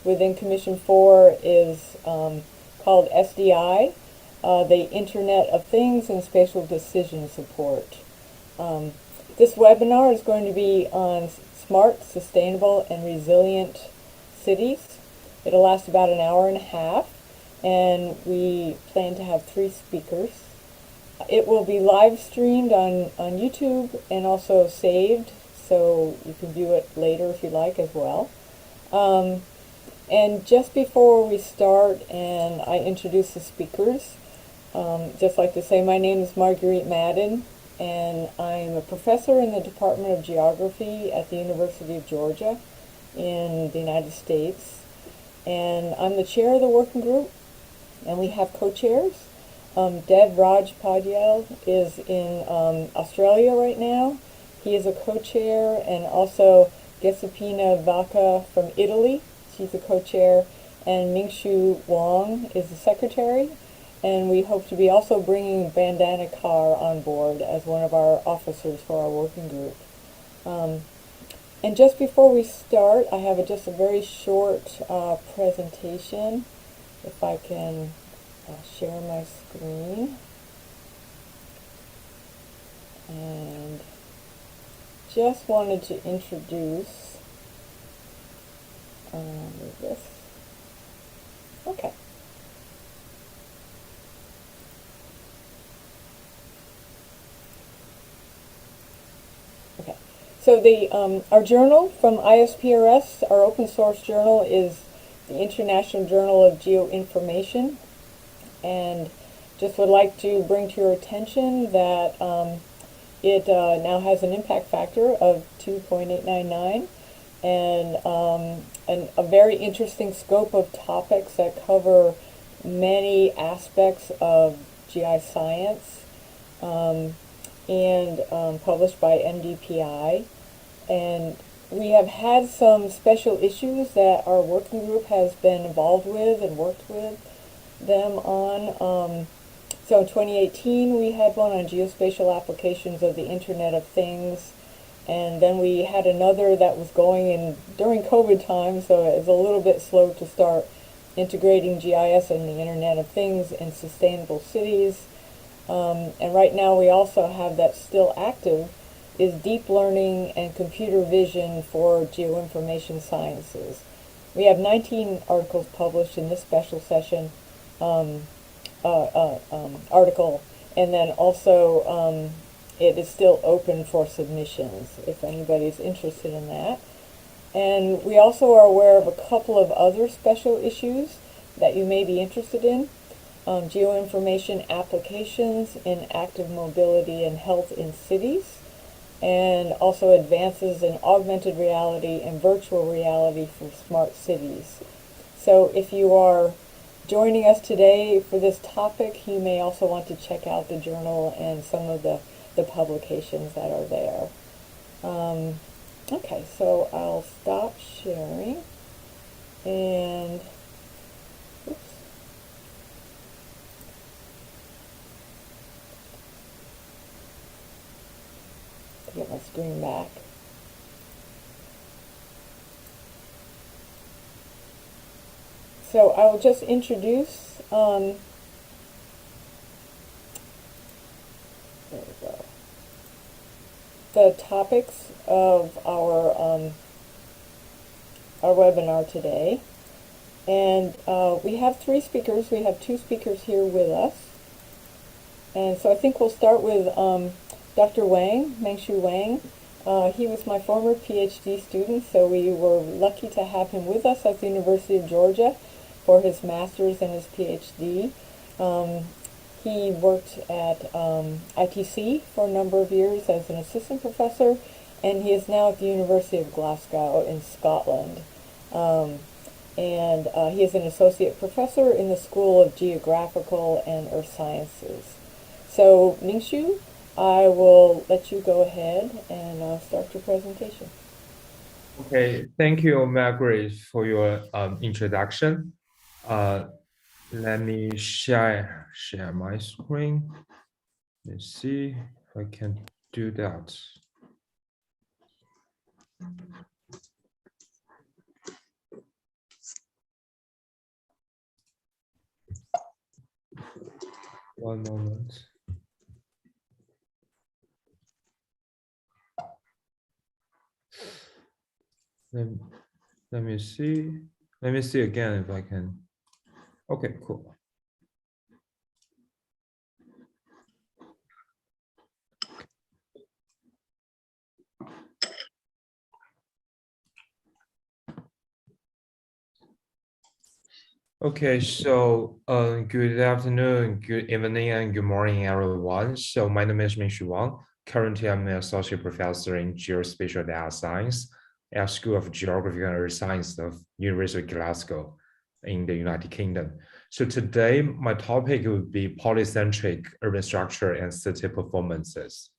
within Commission 4 is called SDI, the Internet of Things and Spatial Decision Support. Um, this webinar is going to be on smart, sustainable, and resilient cities. It'll last about an hour and a half, and we plan to have 3 speakers. It will be live streamed on YouTube and also saved, so you can view it later if you like as well. And just before we start and I introduce the speakers, just like to say my name is Marguerite Madden, and I'm a professor in the Department of Geography at the University of Georgia in the United States. And I'm the chair of the working group, and we have co-chairs. Dev Raj Padyal is in Australia right now. He is a co-chair, and also Gesapina Vaca from Italy. She's a co-chair, and Mingshu Wang is the secretary. And we hope to be also bringing Bandana Kar on board as one of our officers for our working group. And just before we start, I have just a very short presentation. If I can share my screen. And just wanted to introduce this. Okay. Okay. So the our journal from ISPRS, our open source journal, is the International Journal of Geoinformation, and just would like to bring to your attention that it now has an impact factor of 2.899, and a very interesting scope of topics that cover many aspects of GI science, and published by MDPI. And we have had some special issues that our working group has been involved with and worked with them on. So in 2018 we had one on geospatial applications of the Internet of Things, and then we had another that was going in during COVID time, so it was a little bit slow to start, integrating GIS and the Internet of Things in sustainable cities. And right now we also have that still active is deep learning and computer vision for geoinformation sciences. We have 19 articles published in this special session article, and then also it is still open for submissions if anybody's interested in that. And we also are aware of a couple of other special issues that you may be interested in. Geoinformation applications in active mobility and health in cities, and also advances in augmented reality and virtual reality for smart cities. So if you are joining us today for this topic, you may also want to check out the journal and some of the publications that are there. Okay, so I'll stop sharing, and oops. Get my screen back. So I will just introduce, there we go, the topics of our webinar today. And we have 3 speakers. We have 2 speakers here with us. And so I think we'll start with Dr. Wang, Mingshu Wang. He was my former PhD student, so we were lucky to have him with us at the University of Georgia for his master's and his PhD. He worked at ITC for a number of years as an assistant professor, and he is now at the University of Glasgow in Scotland. And he is an associate professor in the School of Geographical and Earth Sciences. So, Mingshu, I will let you go ahead and start your presentation. Okay, thank you, Margaret, for your introduction. Let me share my screen. Let's see if I can do that. One moment. Let, let me see. Let me see again if I can. Okay, cool. Okay, so good afternoon, good evening, and good morning, everyone. So my name is Mingxu Wang. Currently, I'm an associate professor in geospatial data science at School of Geography and Earth Science of University of Glasgow in the United Kingdom. So today, my topic would be polycentric urban structure and city performances.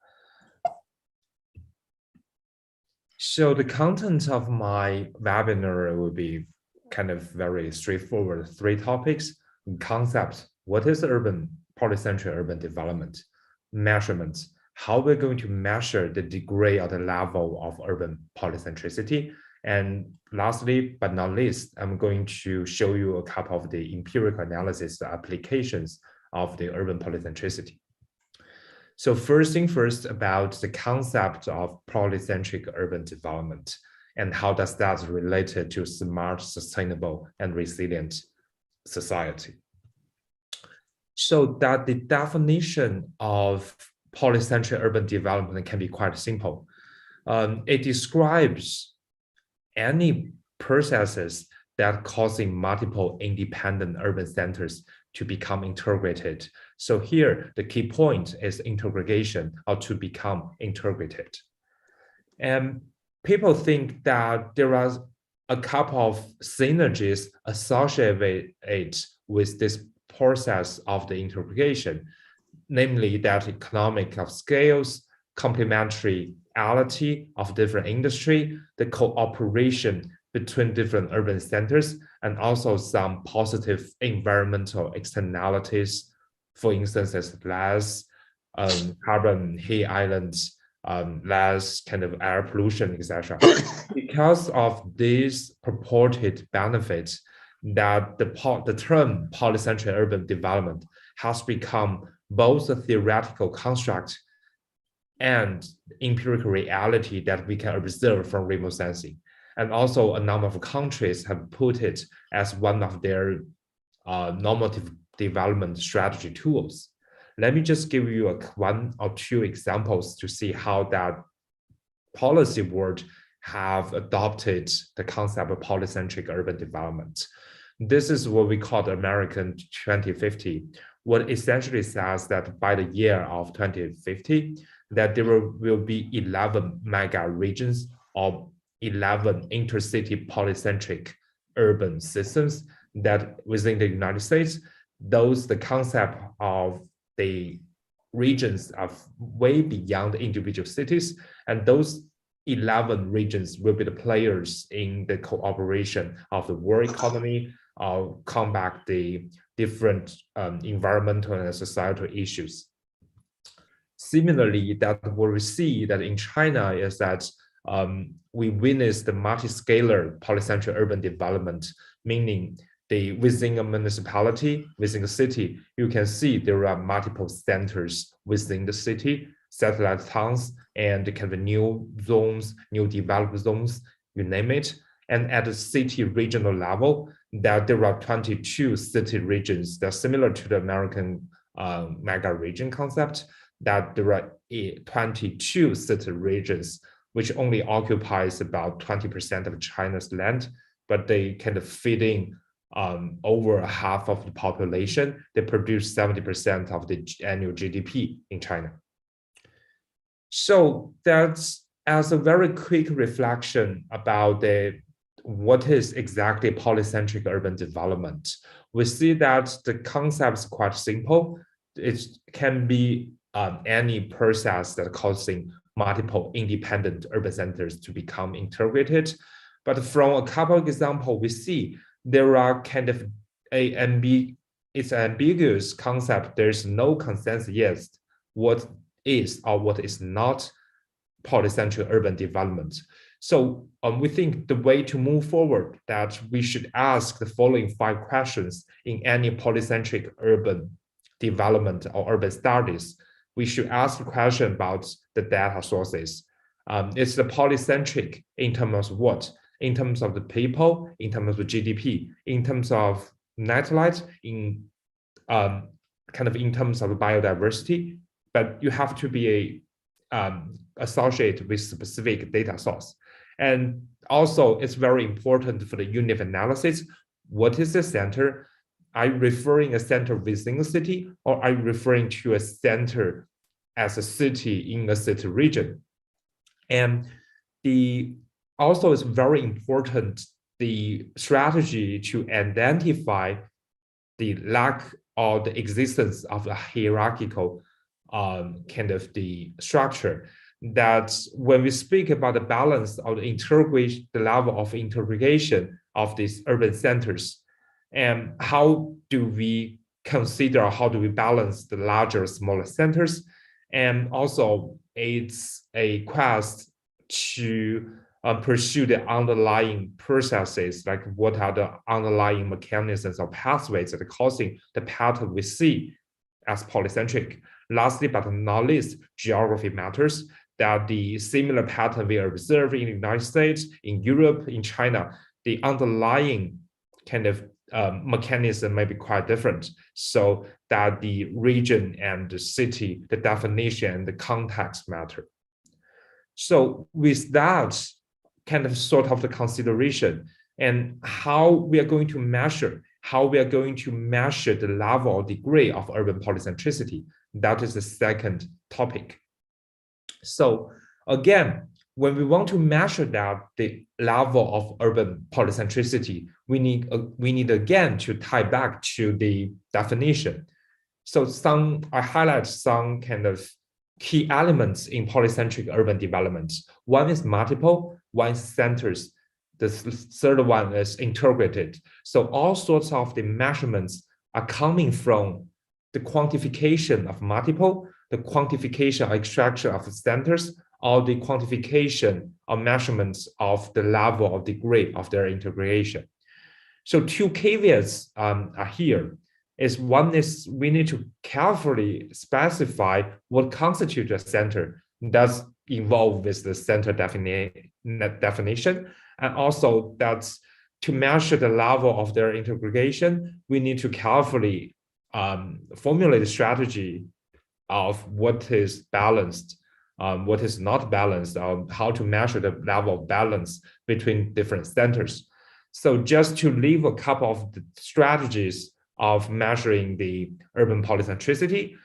So the content of my webinar will be kind of very straightforward. Three topics: concept, what is urban polycentric urban development, measurements, how we're going to measure the degree or the level of urban polycentricity, and lastly but not least, I'm going to show you a couple of the empirical analysis applications of the urban polycentricity. So first thing first, about the concept of polycentric urban development and how does that relate to smart, sustainable, and resilient society. So that the definition of polycentric urban development can be quite simple. It describes any processes that causing multiple independent urban centers to become integrated. So here, the key point is integration, or to become integrated. And people think that there are a couple of synergies associated with this process of the integration, namely that economic of scales, complementarity of different industry, the cooperation between different urban centers, and also some positive environmental externalities, for instance, as less carbon heat islands, less kind of air pollution, etc. Because of these purported benefits, that the term polycentric urban development has become both a theoretical construct and empirical reality that we can observe from remote sensing. And also a number of countries have put it as one of their normative development strategy tools. Let me just give you one or two examples to see how that policy world have adopted the concept of polycentric urban development. This is what we call the American 2050. What essentially says that by the year of 2050, that there will be 11 mega regions or 11 intercity polycentric urban systems that within the United States, the concept of the regions are way beyond individual cities, and those 11 regions will be the players in the cooperation of the world economy, combat the different environmental and societal issues. Similarly, that what we see that in China is that we witness the multi-scalar polycentric urban development, meaning within a municipality, within a city, you can see there are multiple centers within the city, satellite towns, and kind of new zones, new developed zones, you name it. And at the city regional level, that there are 22 city regions that are similar to the American mega region concept, that there are 22 city regions, which only occupies about 20% of China's land, but they kind of fit in over half of the population. They produce 70% of the annual GDP in China. So that's as a very quick reflection about what is exactly polycentric urban development. We see that the concept is quite simple. It can be any process that causing multiple independent urban centers to become integrated. But from a couple of examples, we see there are kind of it's an ambiguous concept. There's no consensus yet what is or what is not polycentric urban development. So we think the way to move forward that we should ask the following 5 questions in any polycentric urban development or urban studies, we should ask the question about the data sources. It's the polycentric in terms of what? In terms of the people, in terms of GDP, in terms of nightlight, in kind of in terms of biodiversity, but you have to be associated with specific data source. And also, it's very important for the unit of analysis. What is the center? Are you referring a center within a city, or are you referring to a center as a city in a city region? And also it's very important, the strategy to identify the lack or the existence of a hierarchical kind of the structure. That when we speak about the balance of the integration, the level of integration of these urban centers, and how do we consider, how do we balance the larger, smaller centers? And also it's a quest to pursue the underlying processes, like what are the underlying mechanisms or pathways that are causing the pattern we see as polycentric. Lastly, but not least, geography matters, that the similar pattern we observe in the United States, in Europe, in China, the underlying kind of mechanism may be quite different. So that the region and the city, the definition and the context matter. So with that kind of sort of the consideration, and how we are going to measure, the level or degree of urban polycentricity, that is the second topic. So again, when we want to measure that the level of urban polycentricity, we need again to tie back to the definition. So I highlight some kind of key elements in polycentric urban development. One is multiple, one is centers. The third one is integrated. So all sorts of the measurements are coming from the quantification of multiple, the quantification or extraction of the centers, or the quantification or measurements of the level or degree of their integration. So two caveats are here. One is we need to carefully specify what constitutes a center. That's involved with the center definition. And also that's to measure the level of their integration, we need to carefully formulate a strategy of what is balanced, what is not balanced, how to measure the level of balance between different centers. So just to leave a couple of the strategies of measuring the urban polycentricity.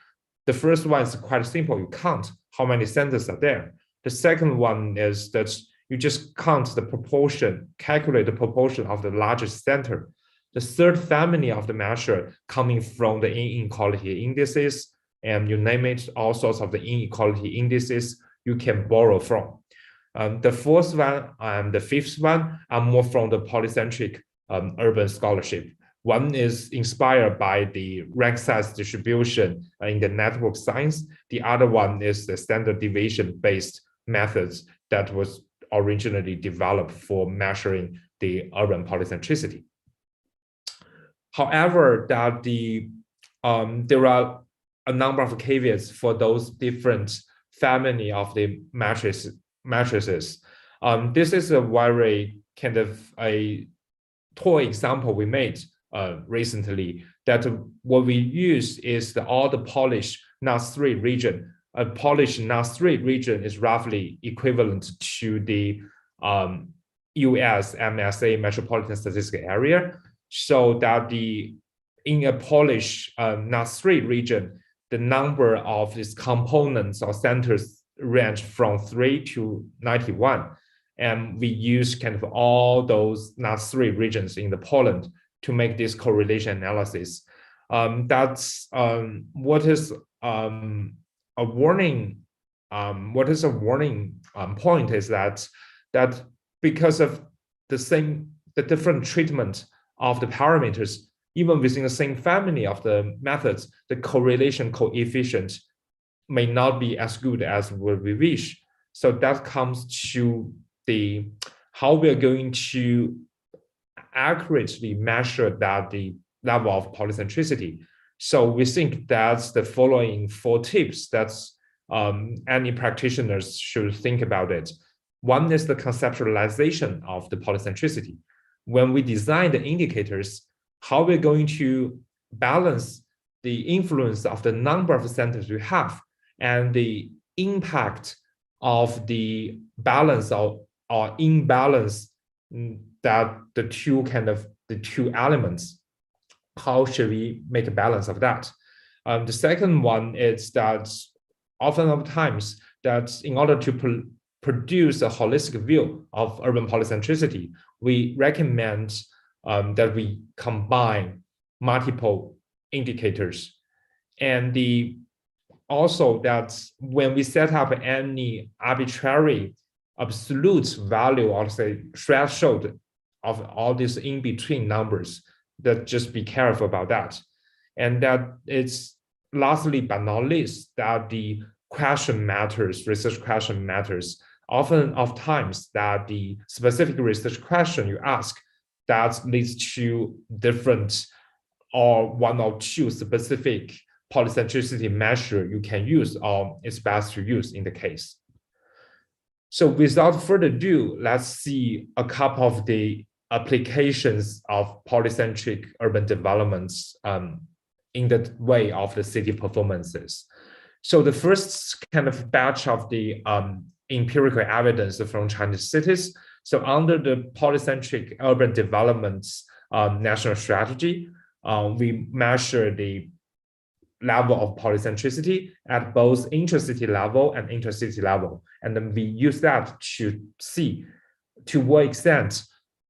The first one is quite simple. You count how many centers are there. The second one is that you just count the proportion, calculate the proportion of the largest center. The third family of the measure coming from the inequality indices, and you name it, all sorts of the inequality indices you can borrow from. The fourth one and the fifth one are more from the polycentric urban scholarship. One is inspired by the rank size distribution in the network science. The other one is the standard deviation-based methods that was originally developed for measuring the urban polycentricity. However, that there are a number of caveats for those different family of the matrices. This is a very kind of a toy example we made recently, that what we use is all the Polish NUTS-3 region. A Polish NUTS-3 region is roughly equivalent to the US MSA metropolitan statistical area. So that in a Polish NUTS-3 region, the number of these components or centers range from 3 to 91. And we use kind of all those NUTS-3 regions in the Poland to make this correlation analysis. That's what is a warning. What is a warning point is that because of the different treatment of the parameters, even within the same family of the methods, the correlation coefficient may not be as good as what we wish. So that comes to how we are going to accurately measure that the level of polycentricity. So we think that's the following 4 tips that's any practitioners should think about it. One is the conceptualization of the polycentricity. When we design the indicators, how we're going to balance the influence of the number of centers we have and the impact of the balance or imbalance that the two elements. How should we make a balance of that? The second one is that oftentimes that in order to produce a holistic view of urban polycentricity, we recommend that we combine multiple indicators. And also that when we set up any arbitrary absolute value or say threshold of all these in-between numbers, that just be careful about that. And that it's lastly but not least that the question matters, research question matters. Often of times that the specific research question you ask that leads to different or one or two specific polycentricity measure you can use or it's best to use in the case. So without further ado, let's see a couple of the applications of polycentric urban developments in the way of the city performances. So the first kind of batch of the empirical evidence from Chinese cities. So under the polycentric urban developments national strategy, we measure the level of polycentricity at both intracity level and intercity level. And then we use that to see to what extent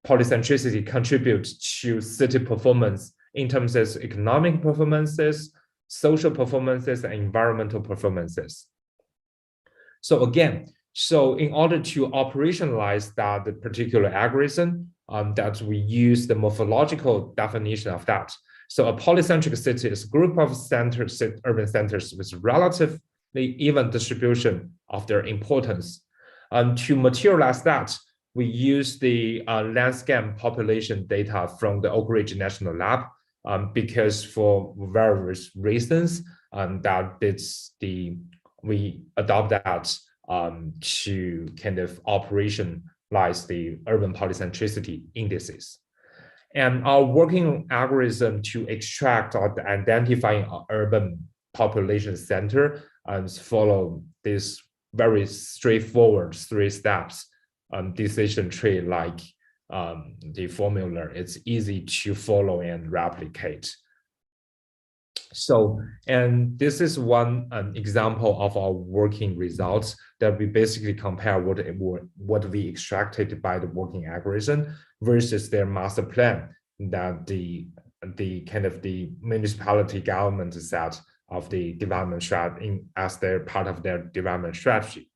polycentricity contributes to city performance in terms of economic performances, social performances, and environmental performances. So again, so in order to operationalize that the particular algorithm, that we use the morphological definition of that. So a polycentric city is a group of urban centers with relatively even distribution of their importance. To materialize that, we use the landscape population data from the Oak Ridge National Lab because for various reasons, that we adopt that to kind of operationalize the urban polycentricity indices. And our working algorithm to extract or identify an urban population center follow this very straightforward 3 steps decision tree like the formula. It's easy to follow and replicate. So, and this is one example of our working results that we basically compare what we extracted by the working algorithm versus their master plan that the kind of the municipality government set of the development strategy as their part of their development strategy.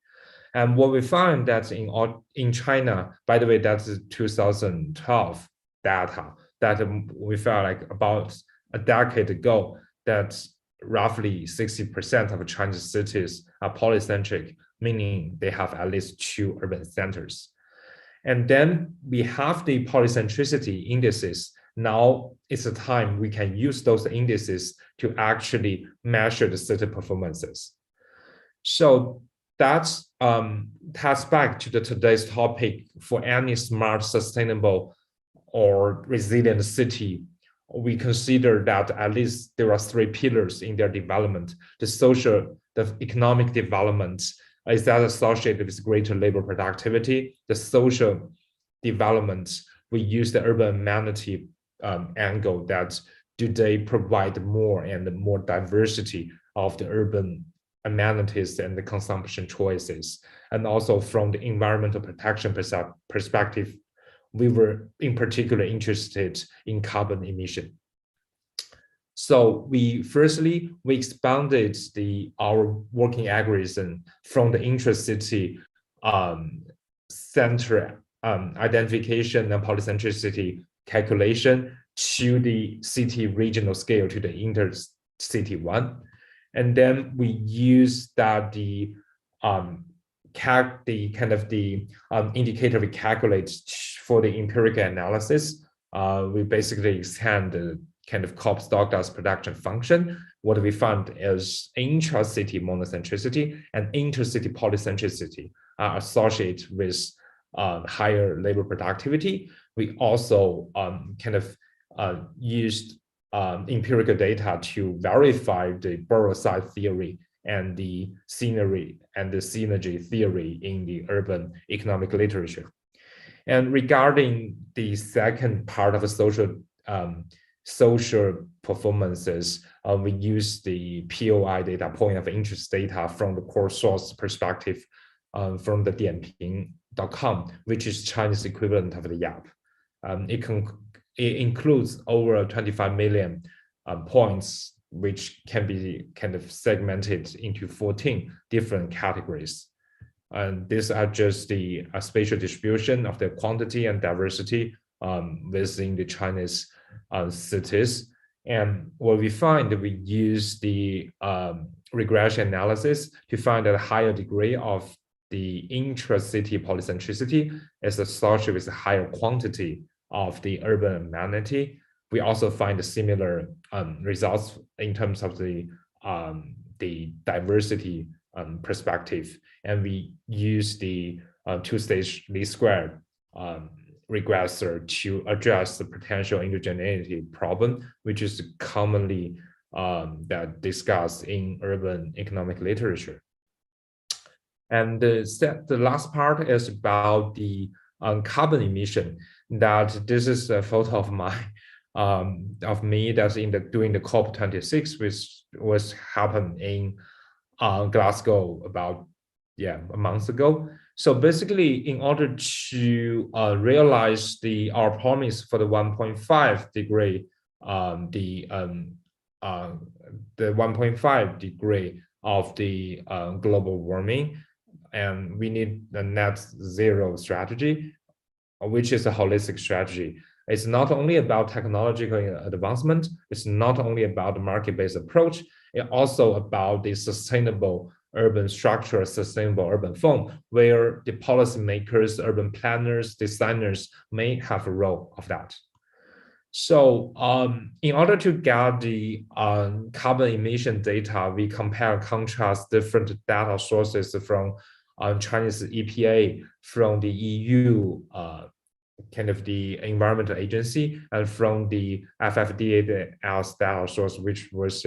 And what we found that in China, by the way, that's 2012 data that we found like about a decade ago, that roughly 60% of Chinese cities are polycentric, meaning they have at least 2 urban centers. And then we have the polycentricity indices. Now it's a time we can use those indices to actually measure the city performances. So that's ties back to today's topic. For any smart, sustainable, or resilient city, we consider that at least there are 3 pillars in their development. The social, the economic development is that associated with greater labor productivity. The social development, we use the urban amenity angle, that do they provide more and more diversity of the urban amenities and the consumption choices. And also from the environmental protection perspective, we were in particular interested in carbon emission. So we expanded our working algorithm from the intracity center identification and polycentricity calculation to the city regional scale to the intercity one. And then we use that the indicator we calculate for the empirical analysis. We basically extend kind of Cobb-Stockdale production function, what we found is intra-city monocentricity and intercity polycentricity are associated with higher labor productivity. We also used empirical data to verify the borough site theory and the synergy theory in the urban economic literature. And regarding the second part of the social performances, we use the POI data, point of interest data, from the core source perspective from the Dianping.com, which is Chinese equivalent of the Yelp. It includes over 25 million points, which can be kind of segmented into 14 different categories. And these are just the spatial distribution of the quantity and diversity within the Chinese cities. And what we find, we use the regression analysis to find a higher degree of the intra-city polycentricity is associated with a higher quantity of the urban amenity. We also find similar results in terms of the diversity perspective, and we use the two-stage least square regressor to address the potential indigeneity problem, which is commonly that discussed in urban economic literature. And the last part is about the carbon emission. That this is a photo of me that's during the COP26, which was happened in Glasgow about a month ago. So basically, in order to realize our promise for the 1.5 degree, the 1.5 degree of the global warming, and we need the net zero strategy, which is a holistic strategy. It's not only about technological advancement, it's not only about the market-based approach, it's also about the sustainable urban structure, sustainable urban form, where the policymakers, urban planners, designers may have a role of that. So in order to get the carbon emission data, we compare and contrast different data sources from Chinese EPA, from the EU, kind of the environmental agency, and from the FFDA as data source, which was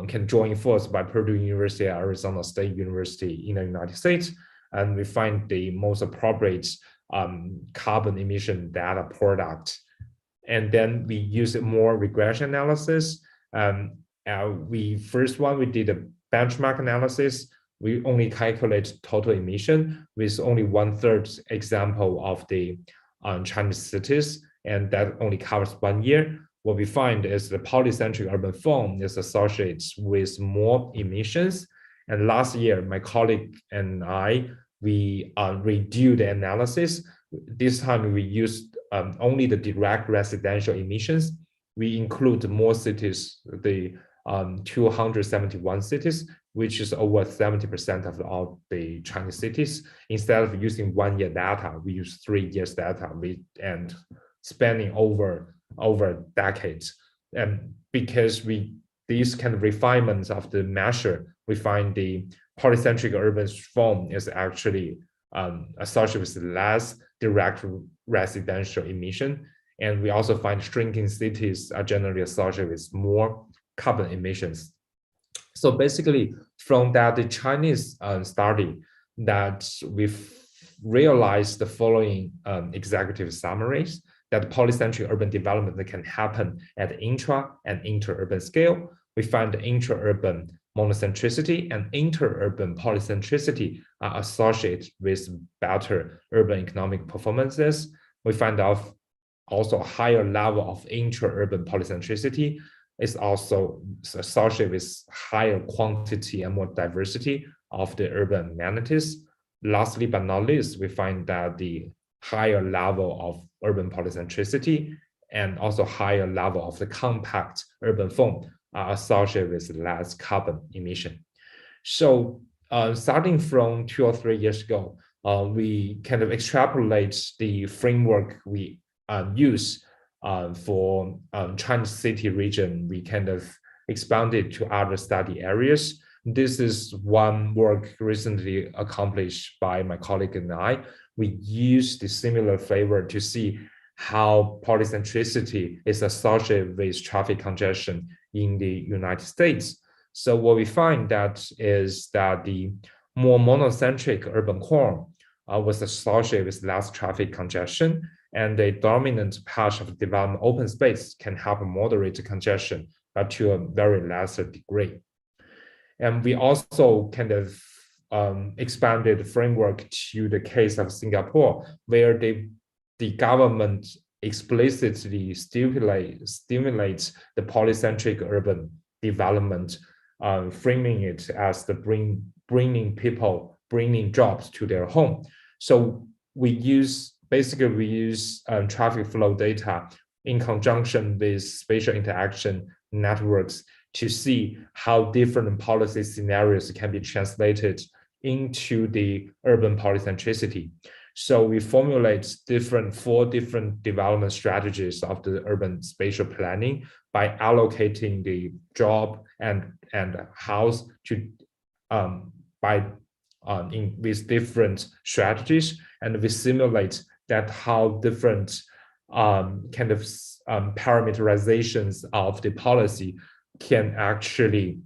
can join force by Purdue University and Arizona State University in the United States, and we find the most appropriate carbon emission data product. And then we use more regression analysis. We did a benchmark analysis. We only calculate total emission with only 1/3 example of the Chinese cities, and that only covers 1 year. What we find is the polycentric urban form is associated with more emissions. And last year, my colleague and I, we redo the analysis. This time we used only the direct residential emissions. We include more cities, the 271 cities, which is over 70% of all the Chinese cities. Instead of using 1 year data, we use 3 years data and spanning over decades. And because these kind of refinements of the measure, we find the polycentric urban form is actually associated with less direct residential emission. And we also find shrinking cities are generally associated with more carbon emissions. So basically, from that, the Chinese study, that we've realized the following executive summaries, that polycentric urban development can happen at intra and inter-urban scale. We find the intra-urban monocentricity and inter-urban polycentricity are associated with better urban economic performances. We find out also a higher level of intra-urban polycentricity is also associated with higher quantity and more diversity of the urban amenities. Lastly, but not least, we find that the higher level of urban polycentricity and also higher level of the compact urban form are associated with less carbon emission. So starting from 2 or 3 years ago, we kind of extrapolate the framework we use for Chinese city region, we kind of expanded to other study areas. This is one work recently accomplished by my colleague and I. We use the similar flavor to see how polycentricity is associated with traffic congestion in the United States. So what we find that is that the more monocentric urban core was associated with less traffic congestion, and the dominant patch of development open space can help moderate congestion, but to a very lesser degree. And we also kind of expanded the framework to the case of Singapore, where the government explicitly stimulates the polycentric urban development, framing it as the bringing jobs to their home. So we use traffic flow data in conjunction with spatial interaction networks to see how different policy scenarios can be translated into the urban polycentricity. So we formulate four different development strategies of the urban spatial planning by allocating the job and house to with different strategies, and we simulate that how different parameterizations of the policy can actually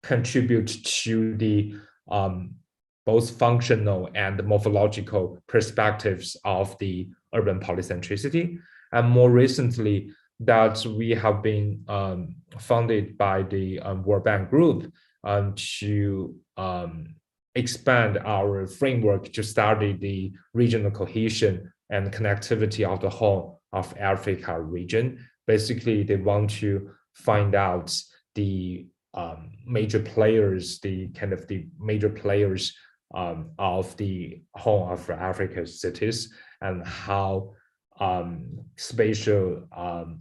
contribute to the both functional and morphological perspectives of the urban polycentricity. And more recently, that we have been funded by the World Bank Group to expand our framework to study the regional cohesion and connectivity of the whole of Africa region. Basically, they want to find out the major players of the whole of Africa's cities, and how spatial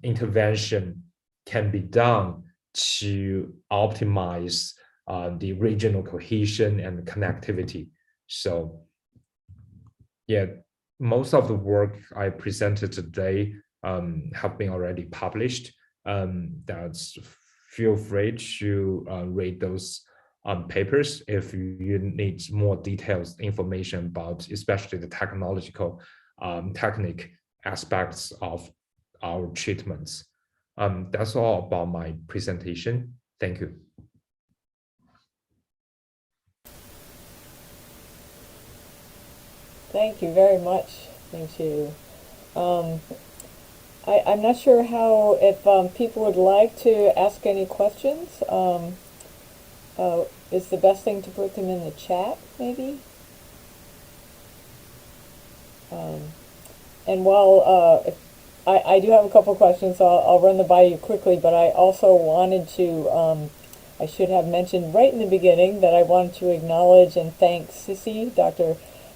intervention can be done to optimize the regional cohesion and connectivity. So yeah, most of the work I presented today have been already published. That's feel free to read those papers if you need more details information about especially the technological technique aspects of our treatments. That's all about my presentation. Thank you. Thank you very much. Thank you. I'm not sure if people would like to ask any questions. Is the best thing to put them in the chat, maybe? And while I do have a couple questions, so I'll run them by you quickly, but I also wanted to, I should have mentioned right in the beginning that I wanted to acknowledge and thank Sissy,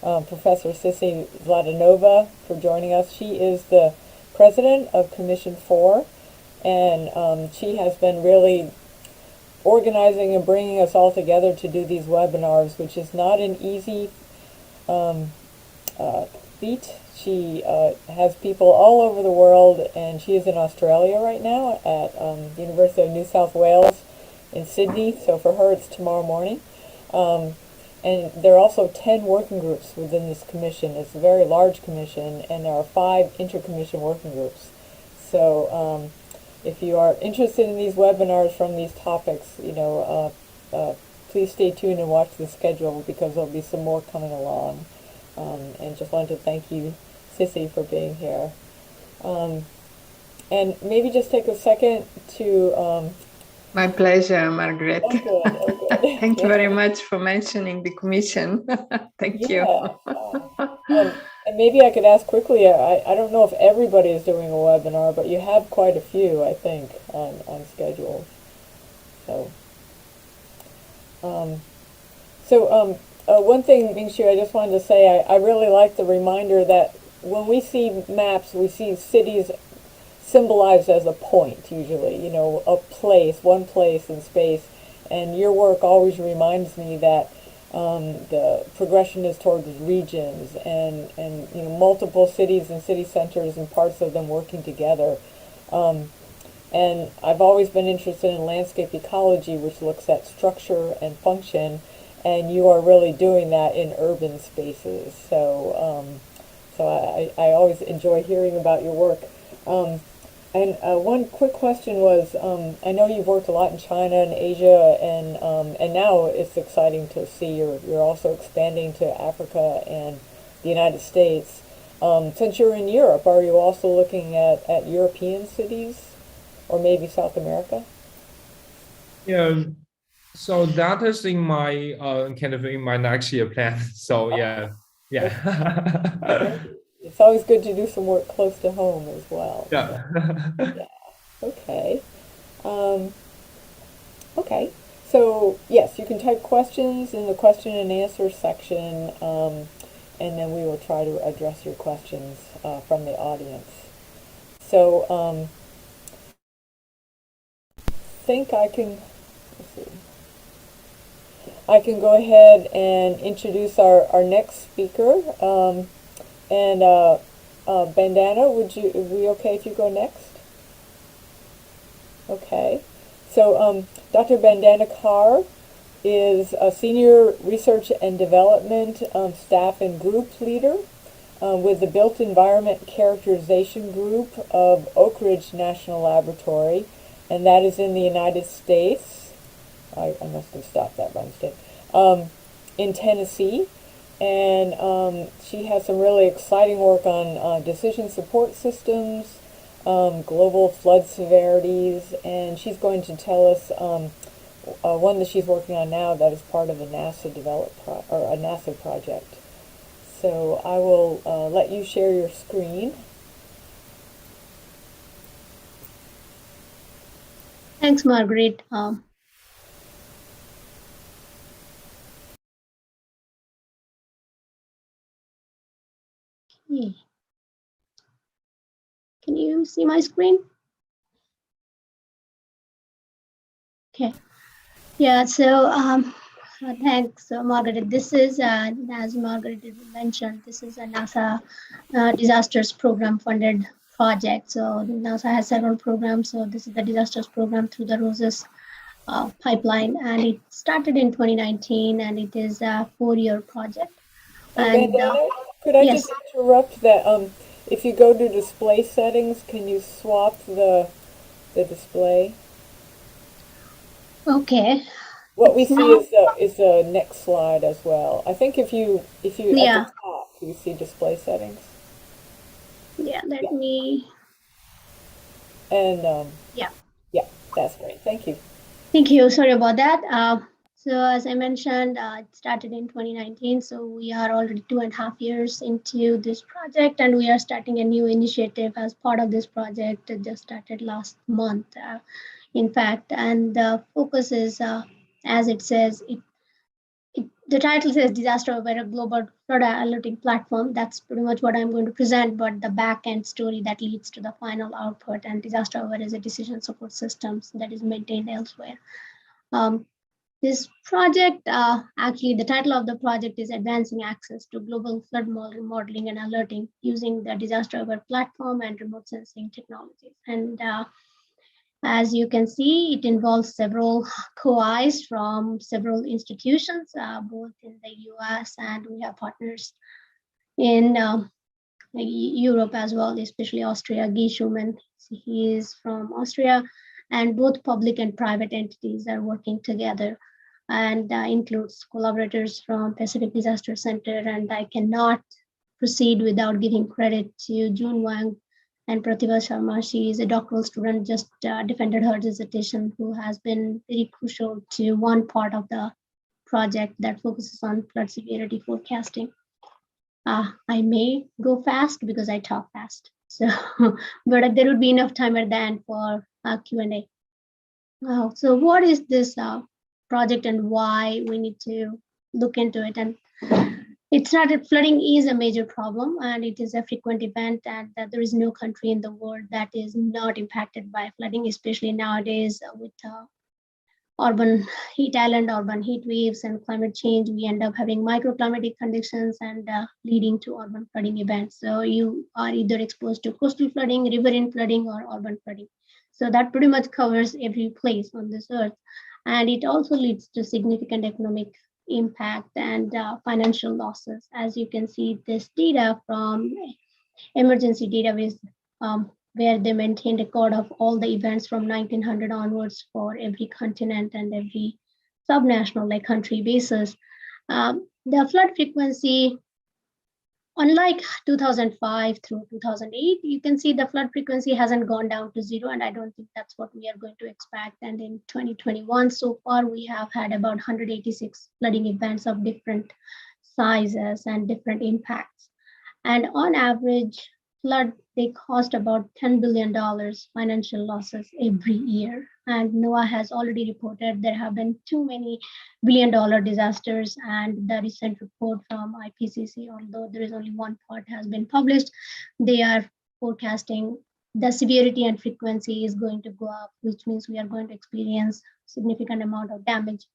Professor Sissy Zlatanova, for joining us. She is the president of Commission 4, and she has been really organizing and bringing us all together to do these webinars, which is not an easy feat. She has people all over the world, and she is in Australia right now at the University of New South Wales in Sydney, so for her it's tomorrow morning. And there are also 10 working groups within this commission. It's a very large commission, and there are 5 intercommission working groups. So if you are interested in these webinars from these topics, please stay tuned and watch the schedule, because there'll be some more coming along. And just wanted to thank you, Sissy, for being here. And maybe just take a second to... My pleasure, Margaret. Oh, good. Oh, good. Thank you very much for mentioning the commission. Thank you. And maybe I could ask quickly, I don't know if everybody is doing a webinar, but you have quite a few, I think, on schedule. So, one thing, Ming-Hsu, I just wanted to say, I really like the reminder that when we see maps, we see cities symbolized as a point, usually, a place, one place in space. And your work always reminds me that the progression is towards regions and multiple cities and city centers and parts of them working together. And I've always been interested in landscape ecology, which looks at structure and function, and you are really doing that in urban spaces. So I always enjoy hearing about your work. And one quick question was, I know you've worked a lot in China and Asia, and now it's exciting to see you're also expanding to Africa and the United States. Since you're in Europe, are you also looking at European cities or maybe South America? Yeah, so that is in my kind of in my next year plan. So yeah, yeah. Great. It's always good to do some work close to home as well. So, Yeah. okay. Um, okay. So yes, you can type questions in the question and answer section, and then we will try to address your questions from the audience. So think I can. Let's see. I can go ahead and introduce our next speaker. And Bandana, are we okay if you go next? Okay. So Dr. Bandana Carr is a senior research and development staff and group leader with the Built Environment Characterization Group of Oak Ridge National Laboratory, and that is in the United States. I must have stopped that by mistake. In Tennessee. And she has some really exciting work on decision support systems, global flood severities, and she's going to tell us one that she's working on now that is part of a NASA or a NASA project. So I will let you share your screen. Thanks, Margaret. Okay. Can you see my screen? Okay. Yeah, so thanks, Margaret. This is, as Margaret mentioned, this is a NASA disasters program funded project. So NASA has several programs. So this is the disasters program through the ROSES pipeline, and it started in 2019, and it is a 4-year project. And Bandana, could I yes. just interrupt that? If you go to display settings, can you swap the display? Okay. What we see is the next slide as well. I think if you at Yeah. the top you see display settings. Yeah. Let me. And Yeah. yeah, that's great. Thank you. Thank you. Sorry about that. So as I mentioned, it started in 2019. So we are already 2.5 years into this project, and we are starting a new initiative as part of this project. It just started last month, in fact. And the focus is, as it says, the title says Disaster Aware Global Flood Alerting Platform. That's pretty much what I'm going to present, but the back end story that leads to the final output, and Disaster Aware is a decision support system that is maintained elsewhere. This project, actually the title of the project is Advancing Access to Global Flood Modeling and Alerting using the Disaster Aware Platform and Remote Sensing Technologies. And as you can see, it involves several COIs from several institutions, both in the US, and we have partners in Europe as well, especially Austria. Guy Schumann, he is from Austria, and both public and private entities are working together, and includes collaborators from Pacific Disaster Center. And I cannot proceed without giving credit to June Wang and Pratibha Sharma. She is a doctoral student, just defended her dissertation, who has been very crucial to one part of the project that focuses on flood severity forecasting. I may go fast because I talk fast. So, but there would be enough time at the end for Q&A. So what is this project and why we need to look into it? And it started, flooding is a major problem, and it is a frequent event, and that there is no country in the world that is not impacted by flooding, especially nowadays with urban heat island, urban heat waves, and climate change, we end up having microclimatic conditions and leading to urban flooding events. So you are either exposed to coastal flooding, riverine flooding, or urban flooding. So that pretty much covers every place on this earth. And it also leads to significant economic impact and financial losses. As you can see, this data from emergency database, where they maintain record of all the events from 1900 onwards for every continent and every subnational, like country basis. The flood frequency, unlike 2005 through 2008, you can see the flood frequency hasn't gone down to zero, and I don't think that's what we are going to expect. And in 2021, so far, we have had about 186 flooding events of different sizes and different impacts. And on average, flood, they cost about $10 billion financial losses every year. And NOAA has already reported there have been too many billion-dollar disasters. And the recent report from IPCC, although there is only one part has been published, they are forecasting the severity and frequency is going to go up, which means we are going to experience significant amount of damage.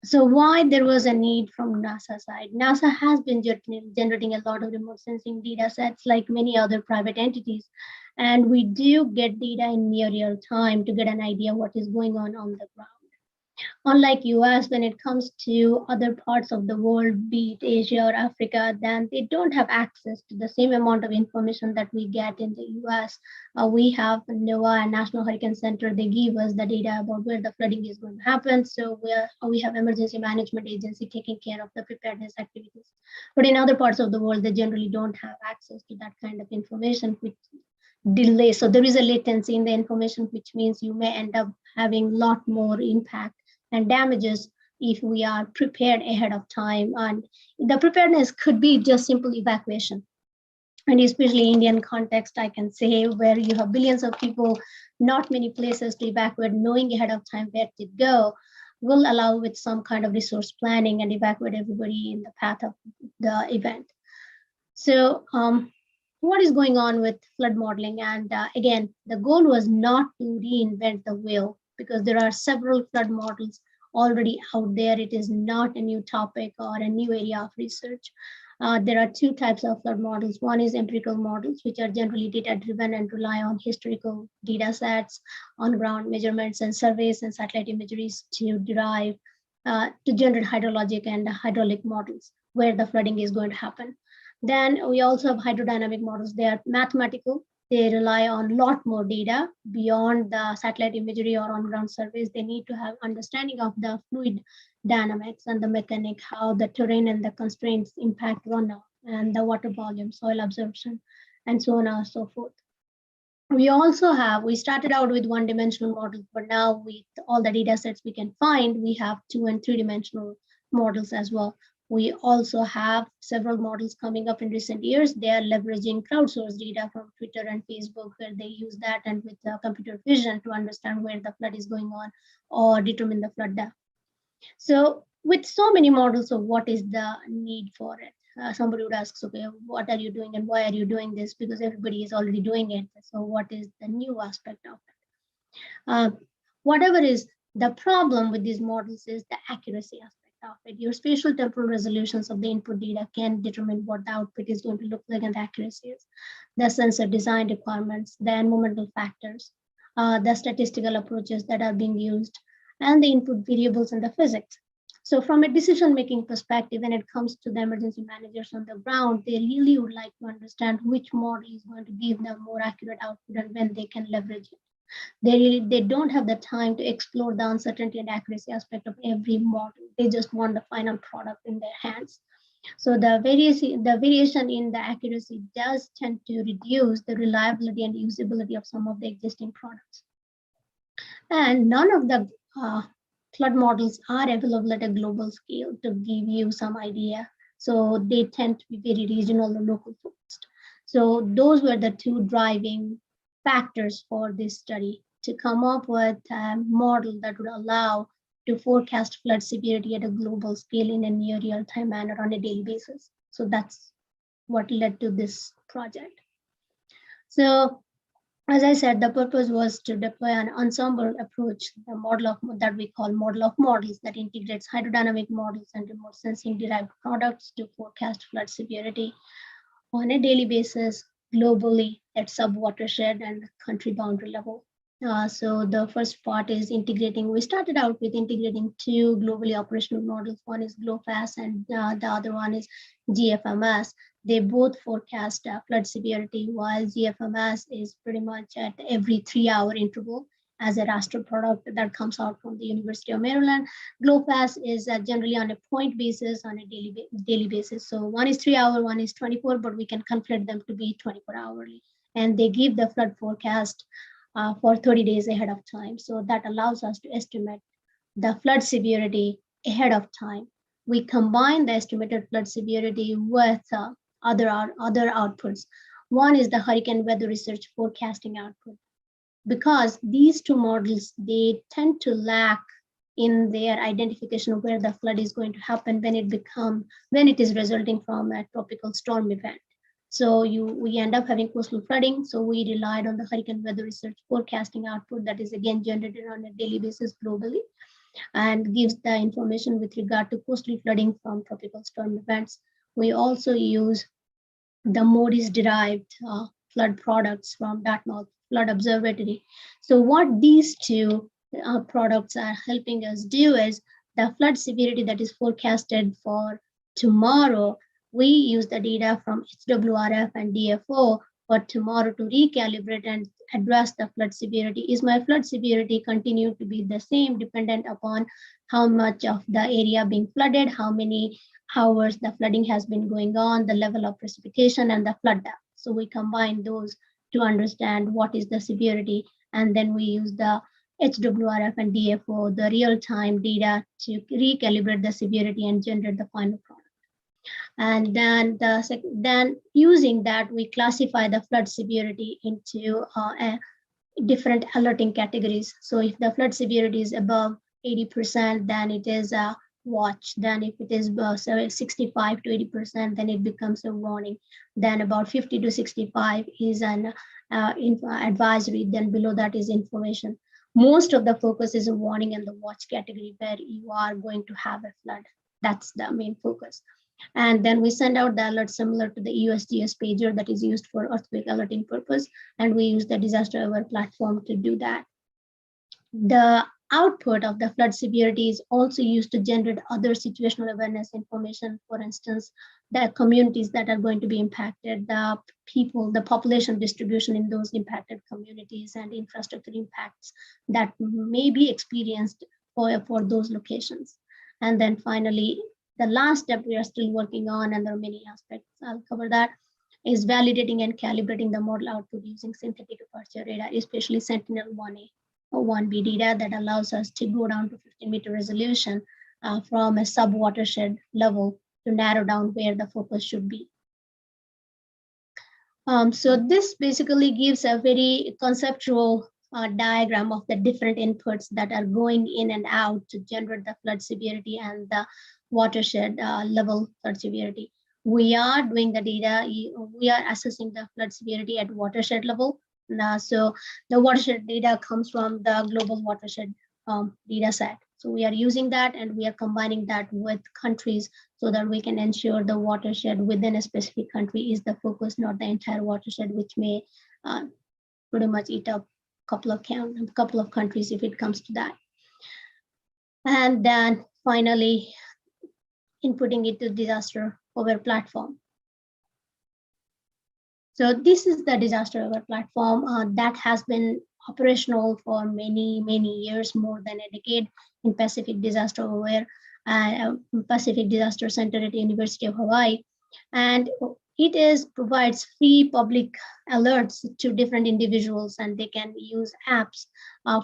So why there was a need from NASA side? NASA has been generating a lot of remote sensing data sets like many other private entities. And we do get data in near real time to get an idea what is going on the ground. Unlike US, when it comes to other parts of the world, be it Asia or Africa, then they don't have access to the same amount of information that we get in the US. We have NOAA and National Hurricane Center, they give us the data about where the flooding is going to happen. So we have Emergency Management Agency taking care of the preparedness activities. But in other parts of the world, they generally don't have access to that kind of information, which delay. So there is a latency in the information, which means you may end up having a lot more impact and damages if we are prepared ahead of time. And the preparedness could be just simple evacuation. And especially Indian context, I can say, where you have billions of people, not many places to evacuate, knowing ahead of time where to go will allow with some kind of resource planning and evacuate everybody in the path of the event. So what is going on with flood modeling? And again, the goal was not to reinvent the wheel, because there are several flood models already out there. It is not a new topic or a new area of research. There are two types of flood models. One is empirical models, which are generally data-driven and rely on historical data sets, on-ground measurements and surveys and satellite imageries to derive, to generate hydrologic and hydraulic models where the flooding is going to happen. Then we also have hydrodynamic models. They are mathematical. They rely on a lot more data beyond the satellite imagery or on-ground surveys. They need to have understanding of the fluid dynamics and the mechanic, how the terrain and the constraints impact runoff and the water volume, soil absorption, and so on and so forth. We also have, we started out with one-dimensional models, but now with all the data sets we can find, we have 2- and 3-dimensional models as well. We also have several models coming up in recent years. They are leveraging crowdsourced data from Twitter and Facebook, where they use that and with computer vision to understand where the flood is going on or determine the flood depth. So with so many models of what is the need for it? Somebody would ask, okay, what are you doing and why are you doing this? Because everybody is already doing it. So what is the new aspect of it? Whatever is the problem with these models is the accuracy aspect of it. Your spatial temporal resolutions of the input data can determine what the output is going to look like, and the accuracy is. The sensor design requirements, the environmental factors, the statistical approaches that are being used, and the input variables and the physics. So from a decision-making perspective, when it comes to the emergency managers on the ground, they really would like to understand which model is going to give them more accurate output and when they can leverage it. They don't have the time to explore the uncertainty and accuracy aspect of every model. They just want the final product in their hands. So the variation in the accuracy does tend to reduce the reliability and usability of some of the existing products. And none of the flood models are available at a global scale to give you some idea. So they tend to be very regional or local focused. So those were the two driving factors for this study, to come up with a model that would allow to forecast flood severity at a global scale in a near real-time manner on a daily basis. So that's what led to this project. So as I said, the purpose was to deploy an ensemble approach, the model of that we call model of models that integrates hydrodynamic models and remote sensing derived products to forecast flood severity on a daily basis globally at sub-watershed and country boundary level. So the first part is integrating. We started out with integrating two globally operational models. One is GLOFASS and the other one is GFMS. They both forecast flood severity, while GFMS is pretty much at every 3-hour interval as a raster product that comes out from the University of Maryland. GLOFASS is generally on a point basis, on a daily basis. So one is 3-hour, one is 24, but we can conflate them to be 24 hourly. And they give the flood forecast for 30 days ahead of time. So that allows us to estimate the flood severity ahead of time. We combine the estimated flood severity with other outputs. One is the hurricane weather research forecasting output. Because these two models, they tend to lack in their identification of where the flood is going to happen when it is resulting from a tropical storm event. So we end up having coastal flooding. So we relied on the hurricane weather research forecasting output that is again generated on a daily basis globally and gives the information with regard to coastal flooding from tropical storm events. We also use the Moody's derived flood products from Dartmouth Flood Observatory. So what these two products are helping us do is the flood severity that is forecasted for tomorrow. We use the data from HWRF and DFO for tomorrow to recalibrate and address the flood severity. Is my flood severity continue to be the same dependent upon how much of the area being flooded, how many hours the flooding has been going on, the level of precipitation, and the flood depth. So we combine those to understand what is the severity, and then we use the HWRF and DFO, the real-time data, to recalibrate the severity and generate the final product. And then using that, we classify the flood severity into different alerting categories. So if the flood severity is above 80%, then it is a watch. Then if it is 65 to 80%, then it becomes a warning. Then about 50 to 65 is an advisory. Then below that is information. Most of the focus is a warning and the watch category where you are going to have a flood. That's the main focus. And then we send out the alert similar to the USGS pager that is used for earthquake alerting purpose. And we use the disaster aware platform to do that. The output of the flood severity is also used to generate other situational awareness information. For instance, the communities that are going to be impacted, the people, the population distribution in those impacted communities, and infrastructure impacts that may be experienced for those locations. And then finally, the last step we are still working on, and there are many aspects, I'll cover that, is validating and calibrating the model output using synthetic aperture radar, especially Sentinel-1A or 1B data that allows us to go down to 15-meter resolution from a sub-watershed level to narrow down where the focus should be. So this basically gives a very conceptual diagram of the different inputs that are going in and out to generate the flood severity and the watershed level flood severity. We are doing the data, we are assessing the flood severity at watershed level. So the watershed data comes from the global watershed data set. So we are using that and we are combining that with countries so that we can ensure the watershed within a specific country is the focus, not the entire watershed, which may pretty much eat up a couple of countries if it comes to that. And then finally, inputting it to disaster aware platform. So this is the disaster aware platform that has been operational for many years, more than a decade, in Pacific Disaster Aware, Pacific Disaster Center at the University of Hawaii. And it provides free public alerts to different individuals, and they can use apps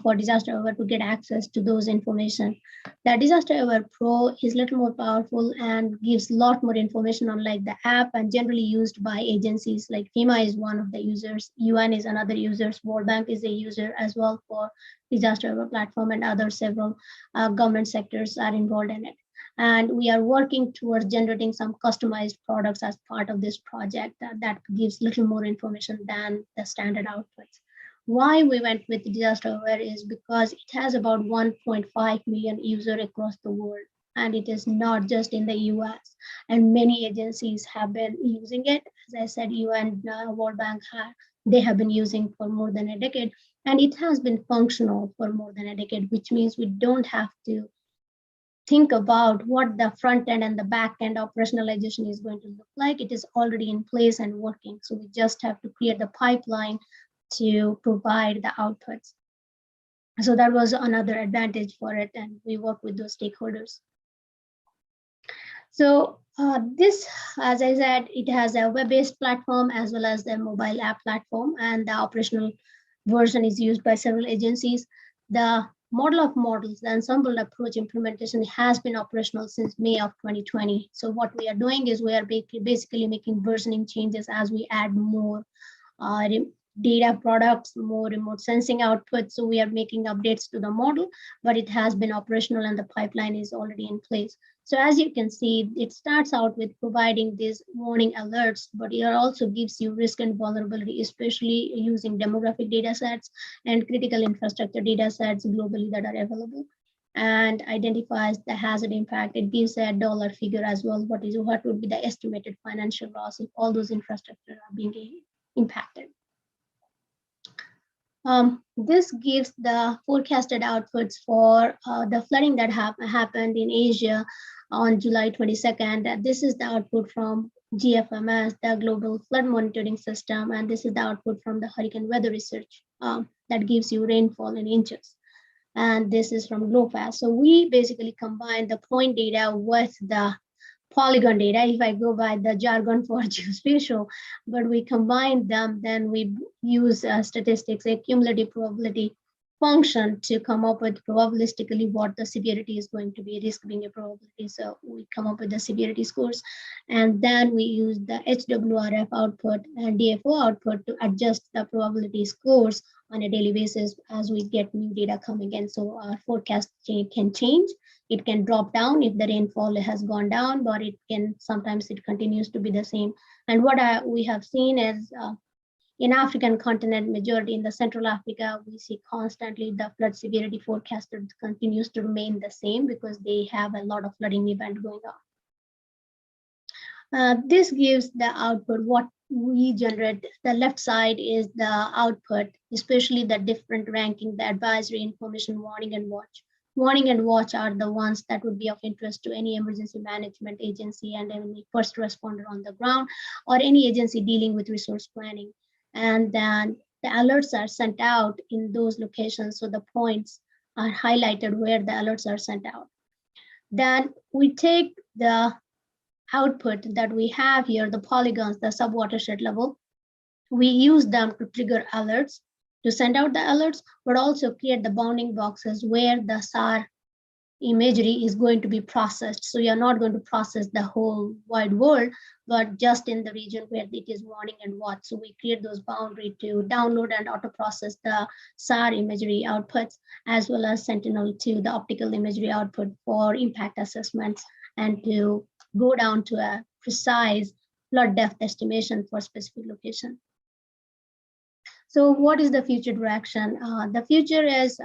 for Disaster Aware to get access to those information. The Disaster Aware Pro is a little more powerful and gives a lot more information unlike the app, and generally used by agencies like FEMA is one of the users, UN is another user, World Bank is a user as well for Disaster Aware platform, and other several government sectors are involved in it. And we are working towards generating some customized products as part of this project that gives little more information than the standard outputs. Why we went with disaster aware is because it has about 1.5 million users across the world, and it is not just in the US. And many agencies have been using it. As I said, UN, World Bank, they have been using for more than a decade, and it has been functional for more than a decade, which means we don't have to think about what the front end and the back end operationalization is going to look like. It is already in place and working. So we just have to create the pipeline to provide the outputs. So that was another advantage for it, and we work with those stakeholders. So this, as I said, it has a web-based platform as well as the mobile app platform, and the operational version is used by several agencies. The model of models, the ensemble approach implementation has been operational since May of 2020. So what we are doing is we are basically making versioning changes as we add more data products, more remote sensing output. So we are making updates to the model, but it has been operational and the pipeline is already in place. So as you can see, it starts out with providing these warning alerts, but it also gives you risk and vulnerability, especially using demographic data sets and critical infrastructure data sets globally that are available, and identifies the hazard impact. It gives a dollar figure as well. What would be the estimated financial loss if all those infrastructure are being impacted. This gives the forecasted outputs for the flooding that happened in Asia on July 22nd. This is the output from GFMS, the Global Flood Monitoring System, and this is the output from the Hurricane Weather Research that gives you rainfall in inches. And this is from GLOFAST. So we basically combine the point data with the polygon data, if I go by the jargon for geospatial, but we combine them, then we use statistics, a cumulative probability function to come up with probabilistically what the severity is going to be, risk being a probability. So we come up with the severity scores, and then we use the HWRF output and DFO output to adjust the probability scores on a daily basis as we get new data coming in. So our forecast can change. It can drop down if the rainfall has gone down, but it can sometimes it continues to be the same. And what we have seen is in African continent, majority in the Central Africa, we see constantly the flood severity forecasted continues to remain the same because they have a lot of flooding event going on. This gives the output, what we generate. The left side is the output, especially the different ranking, the advisory, information, warning, and watch. Warning and watch are the ones that would be of interest to any emergency management agency and any first responder on the ground or any agency dealing with resource planning. And then the alerts are sent out in those locations. So the points are highlighted where the alerts are sent out. Then we take the output that we have here, the polygons, the sub-watershed level. We use them to trigger alerts, to send out the alerts, but also create the bounding boxes where the SAR imagery is going to be processed. So you're not going to process the whole wide world, but just in the region where it is warning and watch. So we create those boundaries to download and auto process the SAR imagery outputs, as well as Sentinel-2, the optical imagery output for impact assessments, and to go down to a precise flood depth estimation for specific location. So what is the future direction? The future is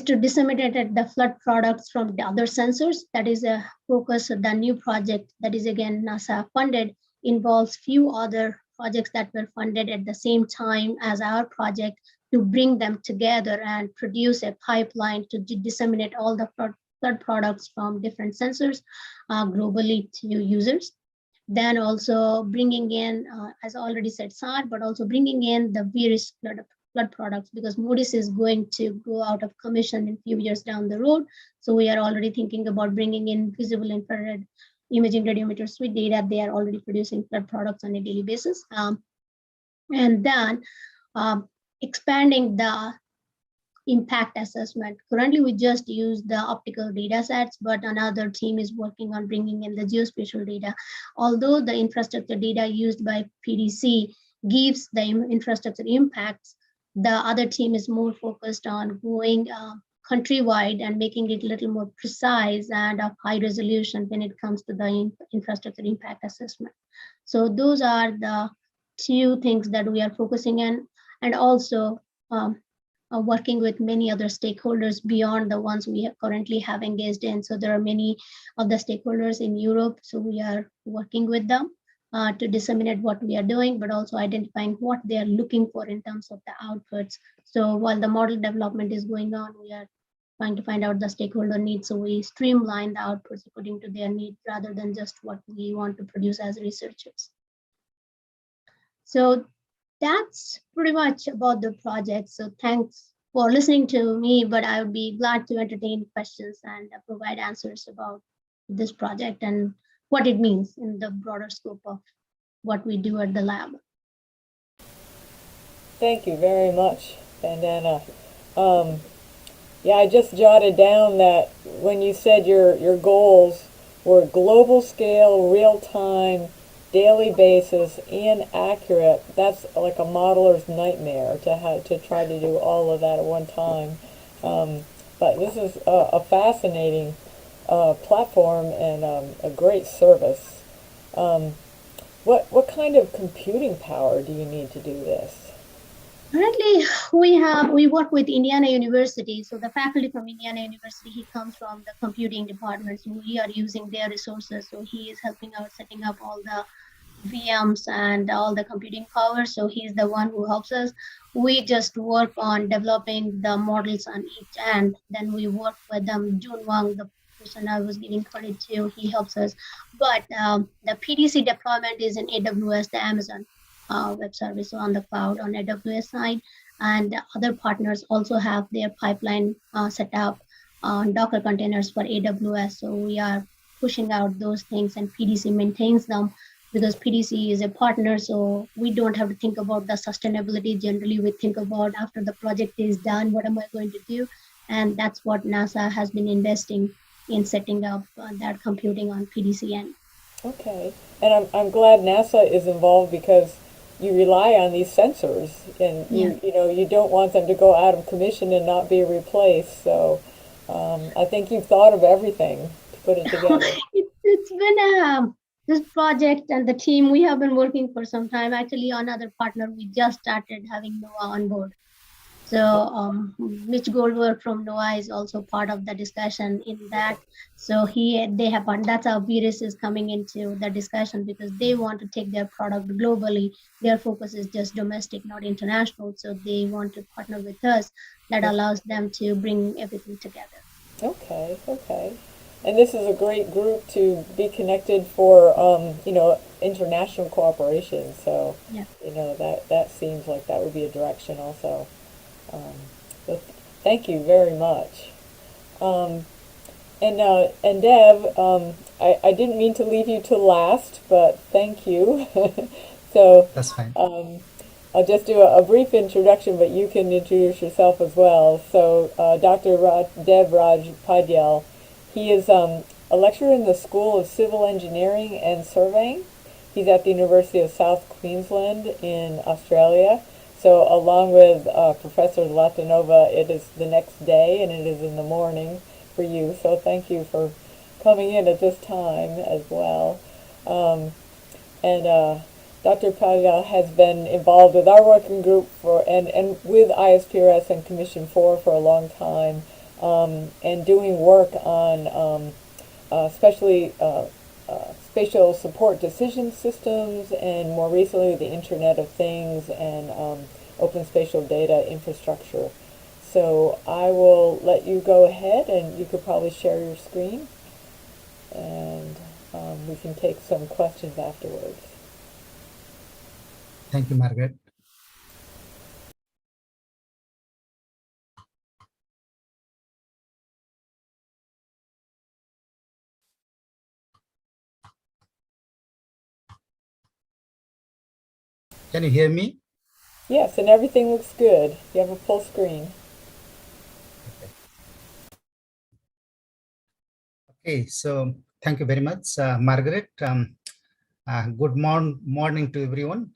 to disseminate the flood products from the other sensors. That is a focus of the new project that is again NASA funded, involves few other projects that were funded at the same time as our project to bring them together and produce a pipeline to disseminate all the flood products from different sensors globally to users. Then also bringing in, as I already said, SAR, but also bringing in the various flood products, because Moody's is going to go out of commission in a few years down the road. So we are already thinking about bringing in visible infrared imaging radiometer suite data. They are already producing flood products on a daily basis. And then expanding the impact assessment. Currently, we just use the optical data sets, but another team is working on bringing in the geospatial data. Although the infrastructure data used by PDC gives the infrastructure impacts, the other team is more focused on going countrywide and making it a little more precise and of high resolution when it comes to the infrastructure impact assessment. So those are the two things that we are focusing on. and also working with many other stakeholders beyond the ones we currently have engaged in. So there are many of the stakeholders in Europe. So we are working with them to disseminate what we are doing, but also identifying what they are looking for in terms of the outputs. So while the model development is going on, we are trying to find out the stakeholder needs. So we streamline the outputs according to their needs rather than just what we want to produce as researchers. So that's pretty much about the project. So thanks for listening to me, but I would be glad to entertain questions and provide answers about this project and what it means in the broader scope of what we do at the lab. Thank you very much, Vandana. Yeah, I just jotted down that when you said your goals were global scale, real time, daily basis, and accurate, that's like a modeler's nightmare to have to try to do all of that at one time. But this is a fascinating platform and a great service. What kind of computing power do you need to do this? Currently, we work with Indiana University. So the faculty from Indiana University, he comes from the computing department. So we are using their resources. So he is helping out setting up all the VMs and all the computing power. So he's the one who helps us. We just work on developing the models on each end. Then we work with them. Jun Wang, the person I was giving credit to, he helps us. But the PDC deployment is in AWS, the Amazon web service on the cloud on AWS side, and other partners also have their pipeline set up on Docker containers for AWS. So we are pushing out those things, and PDC maintains them because PDC is a partner. So we don't have to think about the sustainability. Generally, we think about after the project is done, what am I going to do? And that's what NASA has been investing in setting up that computing on PDC end. Okay, and I'm glad NASA is involved because you rely on these sensors, and you don't want them to go out of commission and not be replaced. So I think you've thought of everything to put it together. It's been this project and the team, we have been working for some time. Actually, another partner, we just started having NOAA on board. So Mitch Goldberg from NOAA is also part of the discussion in that. So that's how VIRIS is coming into the discussion because they want to take their product globally. Their focus is just domestic, not international. So they want to partner with us. That allows them to bring everything together. Okay. And this is a great group to be connected for, international cooperation. So, yeah. That seems like that would be a direction also. So thank you very much. And Deb, I didn't mean to leave you to last, but thank you. So that's fine. I'll just do a brief introduction, but you can introduce yourself as well. So Dr. Dev Raj Padyal, he is a lecturer in the School of Civil Engineering and Surveying. He's at the University of South Queensland in Australia. So along with Professor Latanova, it is the next day and it is in the morning for you. So thank you for coming in at this time as well. And Dr. Padyal has been involved with our working group and with ISPRS and Commission 4 for a long time, and doing work on especially spatial support decision systems, and more recently the Internet of Things and open spatial data infrastructure. So I will let you go ahead, and you could probably share your screen, and we can take some questions afterwards. Thank you, Margaret. Can you hear me? Yes, and everything looks good. You have a full screen. Okay, so thank you very much, Margaret. Good morning to everyone.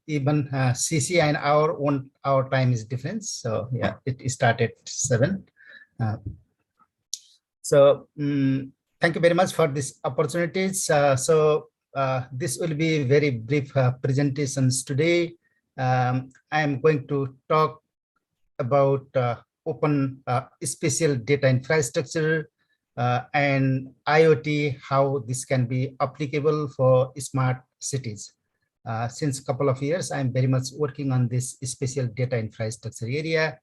Even CC and our time is different. So yeah, it started 7. Thank you very much for this opportunities. This will be very brief presentations today. I'm going to talk about open spatial data infrastructure and IoT, how this can be applicable for smart cities. Since a couple of years, I'm very much working on this spatial data infrastructure area.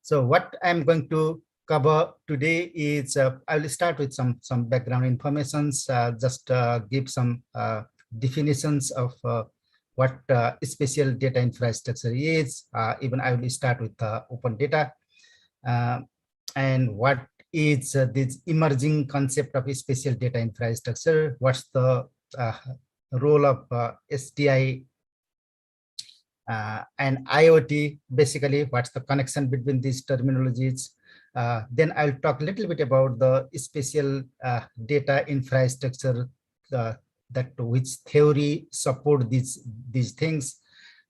So what I'm going to cover today is I will start with some background information, just give some definitions of what spatial data infrastructure is. Even I will start with open data and what is this emerging concept of spatial data infrastructure. What's the role of SDI and IoT, basically, what's the connection between these terminologies. Then I'll talk a little bit about the spatial data infrastructure, that which theory support these things.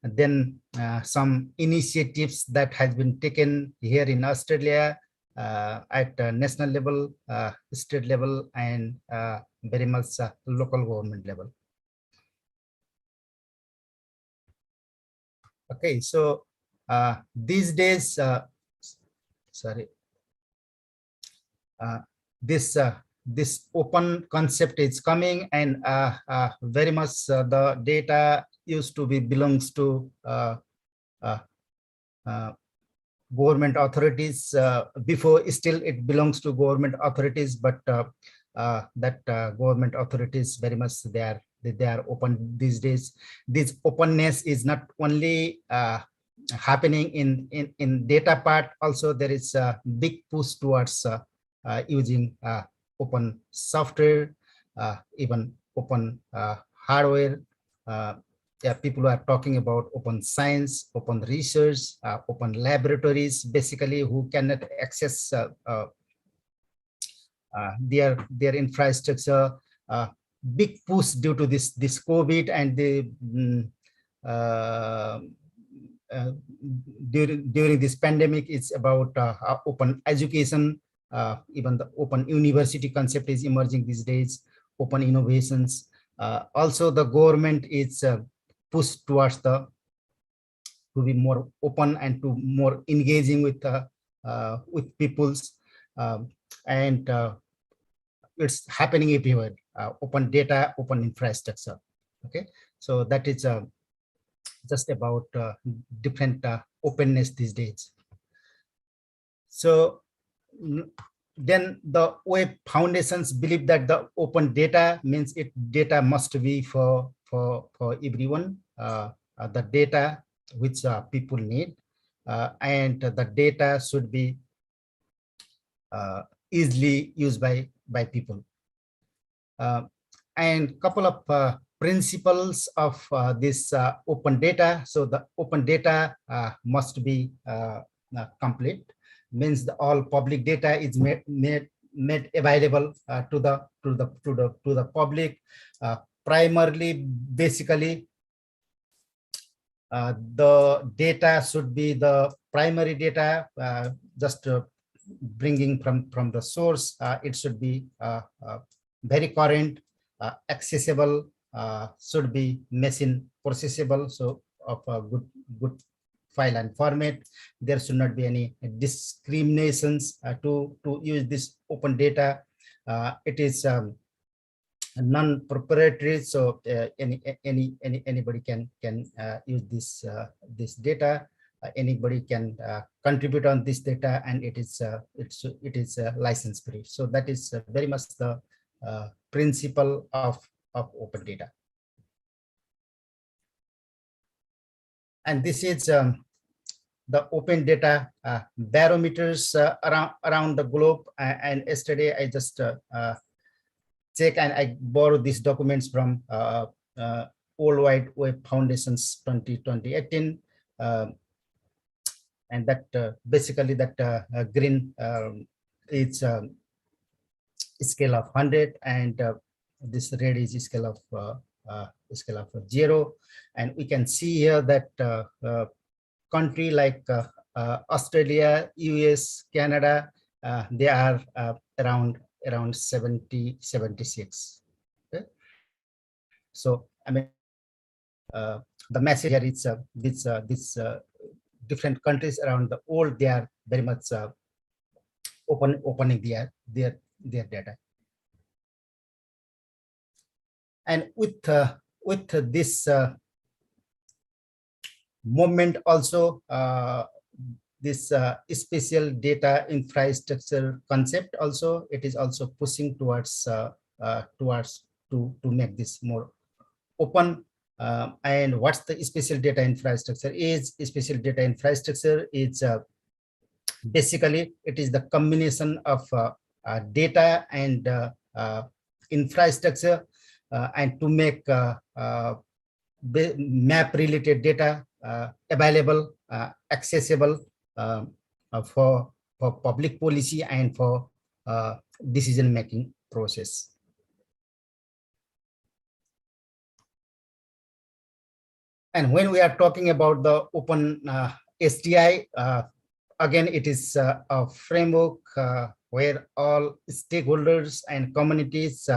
And then some initiatives that has been taken here in Australia at national level, state level, and very much local government level. Okay, so these days, this open concept is coming, and very much the data used to be belongs to government authorities. Before, still it belongs to government authorities, but that government authorities very much they are open these days. This openness is not only happening in data part, also there is a big push towards using open software, even open hardware. People are talking about open science, open research, open laboratories, basically, who cannot access their infrastructure. Big push due to this COVID and the during this pandemic. It's about open education. Even the open university concept is emerging these days. Open innovations. Also, the government is pushed towards to be more open and to more engaging with peoples, and it's happening everywhere. Open data, open infrastructure. Okay, so that is just about different openness these days. So then the Web Foundations believe that the open data means data must be for everyone, the data which people need, and the data should be easily used by people. And couple of principles of this open data. So the open data must be complete, means all public data is made available to the public. Primarily, basically, the data should be the primary data, just bringing from the source. It should be very current, accessible, should be machine processable, so of a good file and format. There should not be any discriminations to use this open data. It is non-proprietary, so anybody can use this data. Anybody can contribute on this data, and it is license free. So that is very much the principle of open data. And this is the open data barometers around the globe. And yesterday I just check, and I borrowed these documents from World Wide Web Foundation's 2018. And that basically that green is scale of 100, and this red is scale of 0. And we can see here that country like Australia, US, Canada, they are around 70, 76. Okay? So I mean, the message here is this different countries around the world, they are very much opening their data. And with this movement also, this spatial data infrastructure concept also, it is also pushing towards to make this more open. And what's the spatial data infrastructure is? Spatial data infrastructure is basically it is the combination of data and infrastructure, and to make map related data available, accessible for public policy and for decision making process. And when we are talking about the open SDI, again, it is a framework where all stakeholders and communities,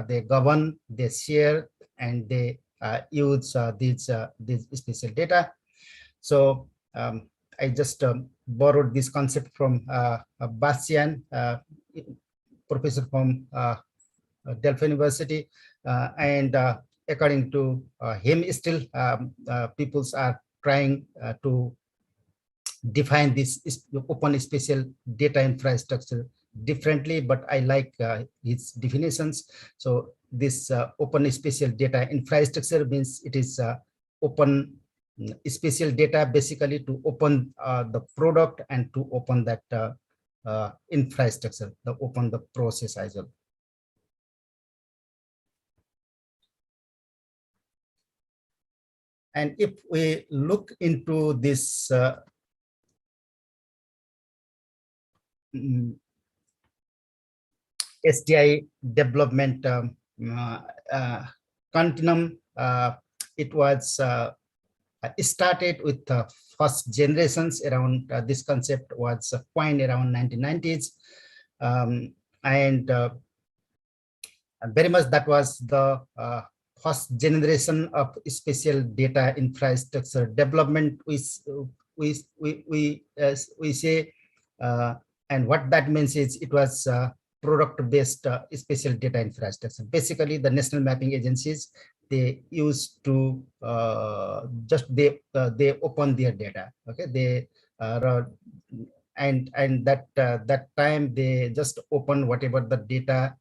they govern, they share, and they use these spatial data. So I just borrowed this concept from Bastian, professor from Delft University, and according to him, still peoples are trying to define this open spatial data infrastructure differently, but I like his definitions. So this open spatial data infrastructure means it is open spatial data basically to open the product and to open that infrastructure, to open the process as well. And if we look into this SDI development continuum, it was started with first generations around this concept was coined around 1990s, and very much that was the first generation of spatial data infrastructure development. We say, and what that means is it was product-based spatial data infrastructure. Basically, the national mapping agencies, they used to just they open their data. Okay, they and that time they just open whatever the data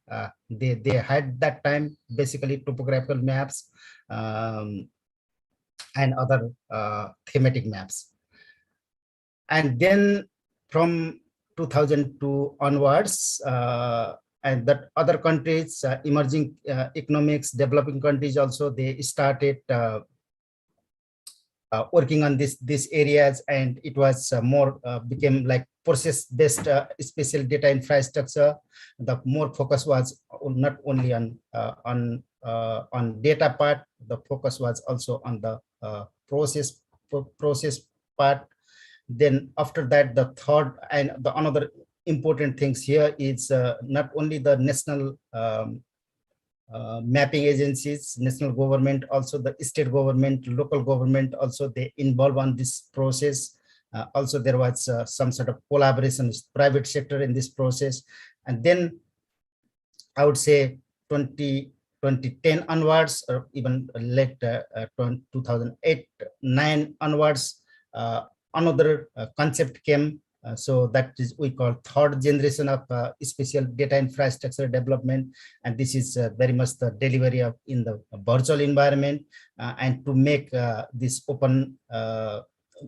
they had that time, basically topographical maps and other thematic maps. And then from 2002 onwards, and that other countries, emerging economics, developing countries also, they started working on these areas, and it was more became like process-based spatial data infrastructure. The more focus was not only on data part, the focus was also on the process part. Then after that, the third and the another important things here is not only the national mapping agencies, national government, also the state government, local government, also they involve on this process. Also there was some sort of collaboration with private sector in this process. And then I would say 2010 onwards, or even late 2008-9 onwards, another concept came. So that is we call third generation of spatial data infrastructure development, and this is very much the delivery of in the virtual environment, and to make this open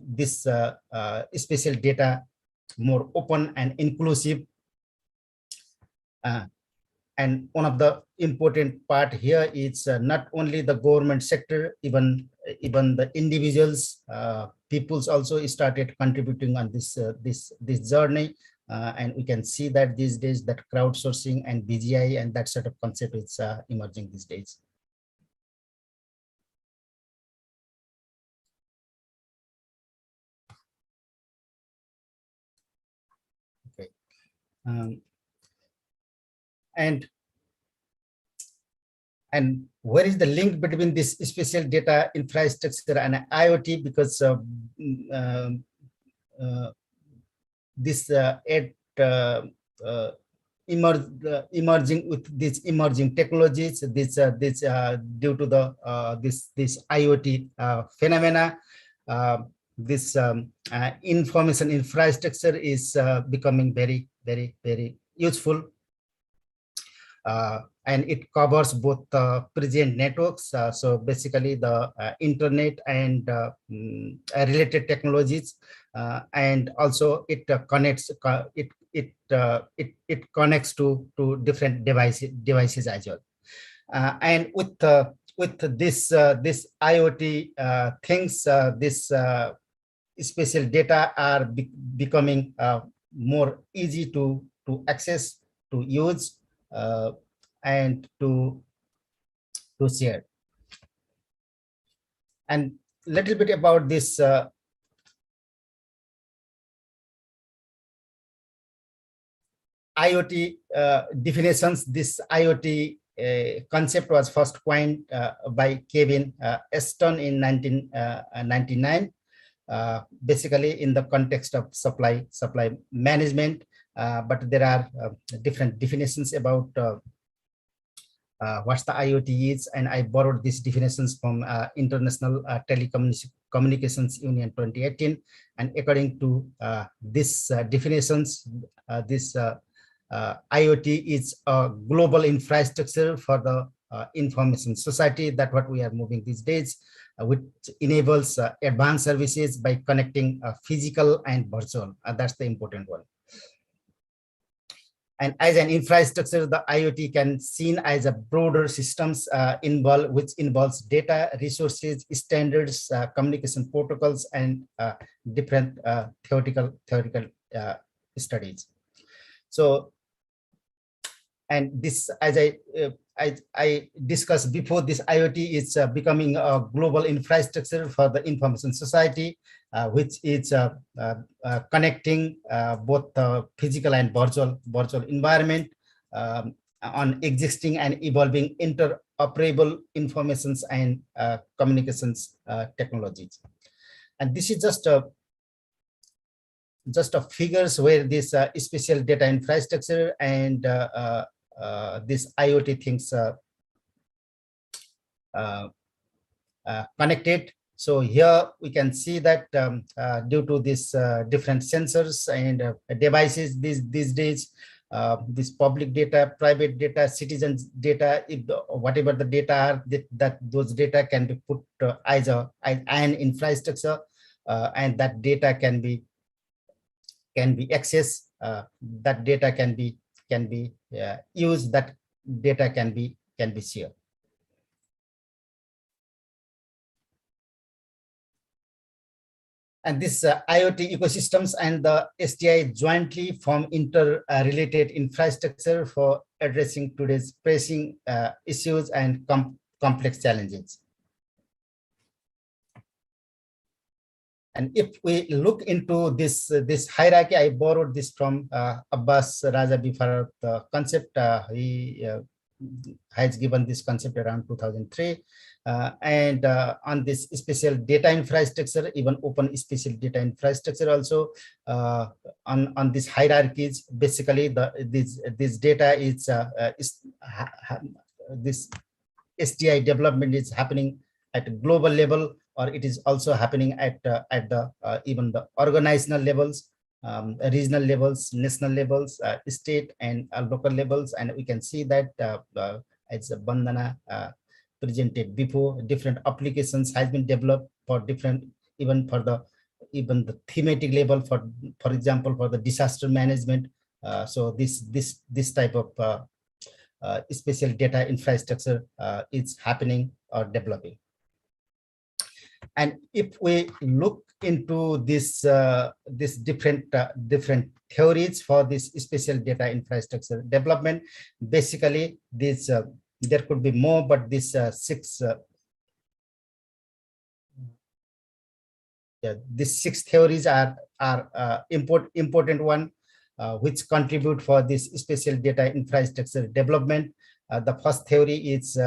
this spatial data more open and inclusive. And one of the important part here is not only the government sector, even the individuals, peoples also started contributing on this journey, and we can see that these days that crowdsourcing and BGI and that sort of concept is emerging these days. Okay. And And where is the link between this spatial data infrastructure and IoT? Because this emerging with these emerging technologies, due to the this IoT phenomena, this information infrastructure is becoming very useful. And it covers both present networks, so basically the internet and related technologies, and also it connects it connects to different devices as well. And with this this IoT things, this spatial data are becoming more easy to access, to use, and to share. And little bit about this IoT definitions. This IoT concept was first coined by Kevin Aston in 1999, basically in the context of supply management, but there are different definitions about what the IoT is, and I borrowed these definitions from International Telecommunications Union 2018, and according to these definitions, this IoT is a global infrastructure for the information society. That's what we are moving these days, which enables advanced services by connecting physical and virtual. That's the important one. And as an infrastructure, the IoT can seen as a broader systems which involves data, resources, standards, communication protocols, and different theoretical studies. So, and this, as I discussed before, this IoT is becoming a global infrastructure for the information society, which is connecting both the physical and virtual environment on existing and evolving interoperable informations and communications technologies. And this is just a figures where this spatial data infrastructure and this IoT things connected. So here we can see that due to this different sensors and devices these days, this public data, private data, citizens data, whatever the data are, that those data can be put as an infrastructure, and that data can be accessed. That data can be used. That data can be shared. And this IoT ecosystems and the STI jointly form interrelated infrastructure for addressing today's pressing issues and complex challenges. And if we look into this hierarchy, I borrowed this from Abbas Raza Bifarat concept. He has given this concept around 2003. And on this spatial data infrastructure, even open spatial data infrastructure also, on these hierarchies, basically this data is this STI development is happening at a global level, or it is also happening at the even the organizational levels, regional levels, national levels, state and local levels. And we can see that as Bandana presented before, different applications has been developed for different, even the thematic level, for example, for the disaster management. So this type of spatial data infrastructure is happening or developing. And if we look into this different theories for this spatial data infrastructure development, basically this there could be more, but this these six theories are important one, which contribute for this spatial data infrastructure development. The first theory is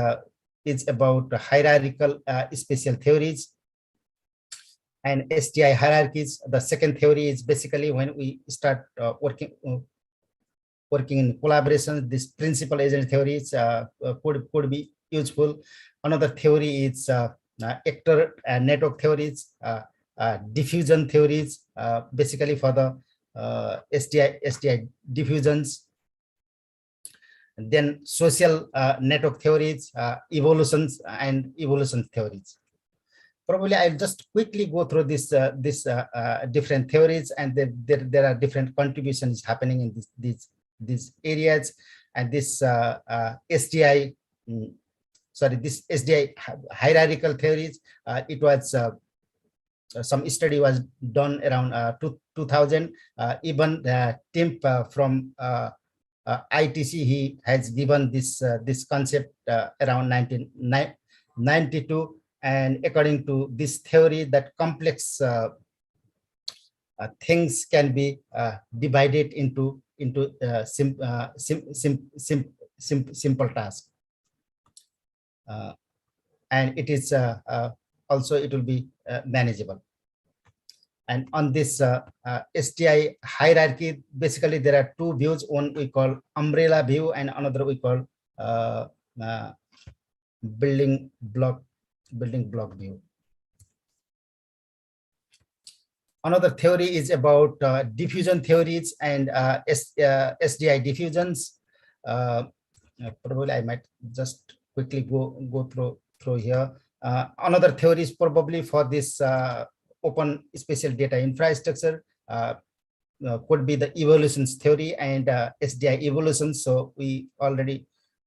is about hierarchical spatial theories and STI hierarchies. The second theory is basically when we start working in collaboration, this principal agent theories could be useful. Another theory is actor network theories, diffusion theories, basically for the STI diffusions. And then social network theories, evolutions and evolution theories. Probably I'll just quickly go through this different theories, and there are different contributions happening in these areas. And this SDI, this SDI hierarchical theories, it was some study was done around 2000. Even Tim from ITC, he has given this concept around 1992. And according to this theory, that complex things can be divided into simple tasks, and it is also it will be manageable. And on this STI hierarchy, basically there are two views. One we call umbrella view, and another we call building block view. Another theory is about diffusion theories and SDI diffusions. Probably I might just quickly go through here. Another theory is probably for this open spatial data infrastructure, could be the evolutions theory and SDI evolution. So we already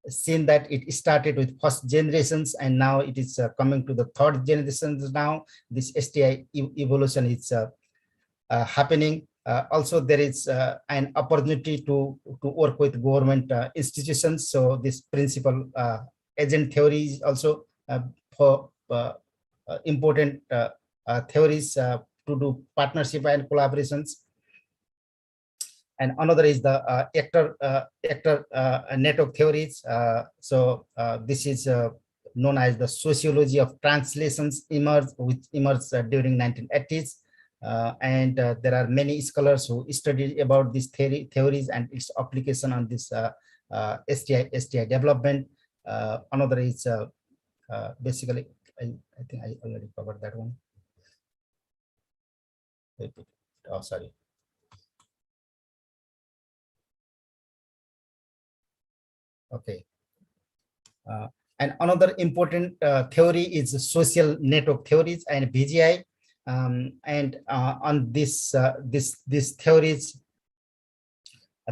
seen that it started with first generations, and now it is coming to the third generations. Now this SDI evolution is happening. Also, there is an opportunity to work with government institutions. So this principal agent theory is also for important theories to do partnership and collaborations. And another is the actor network theories. So this is known as the sociology of translations, which emerged during 1980s. And there are many scholars who studied about these theories and its application on this STI development. Another is basically, I think I already covered that one. Oh, sorry. Okay. And another important theory is social network theories and BGI. And on this theories,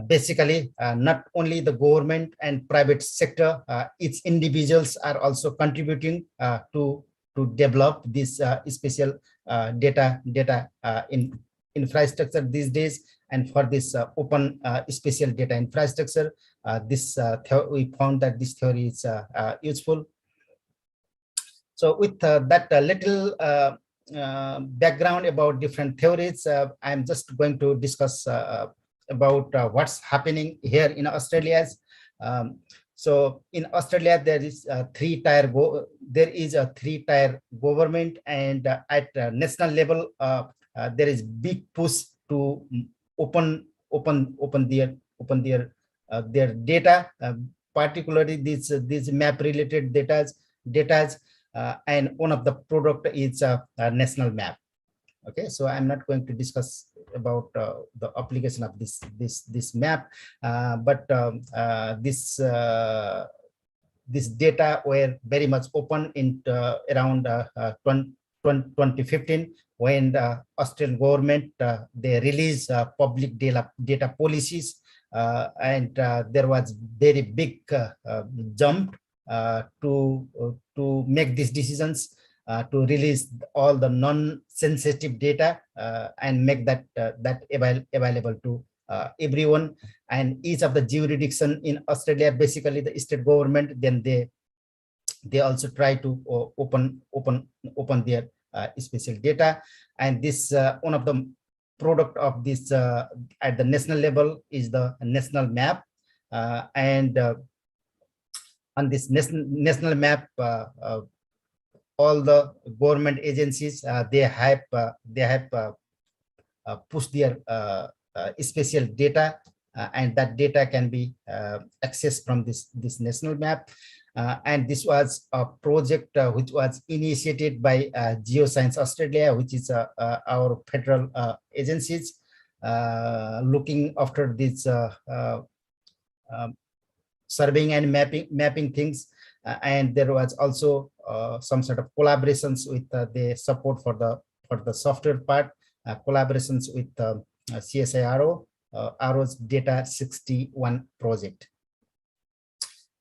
basically not only the government and private sector, its individuals are also contributing to develop this spatial data in infrastructure these days. And for this open spatial data infrastructure, we found that this theory is useful. So with that little background about different theories, I'm just going to discuss about what's happening here in Australia. So in Australia, there is a three-tier government, and at national level, there is big push to open their data, particularly these map related data, and one of the product is a national map. Okay, so I'm not going to discuss about the application of this map, but this data were very much open in around 2015, when the Australian government they released public data policies, and there was very big jump to make these decisions to release all the non-sensitive data and make that available to everyone. And each of the jurisdiction in Australia, basically the state government, then they also try to open their spatial data. And this one of the product of this at the national level is the national map. And on this national map, all the government agencies, they have pushed their spatial data, and that data can be accessed from this national map. And this was a project which was initiated by Geoscience Australia, which is our federal agencies looking after this surveying and mapping things. And there was also some sort of collaborations with the support for the software part, collaborations with CSIRO, RO's Data 61 project.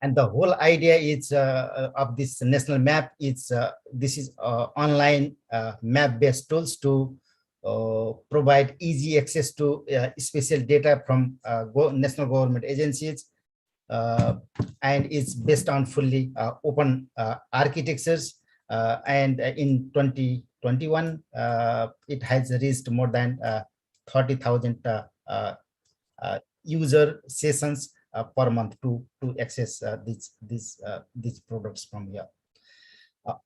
And the whole idea is of this national map is this is online map-based tools to provide easy access to spatial data from national government agencies, and it's based on fully open architectures. And in 2021, it has reached more than 30,000 user sessions per month to access these products from here.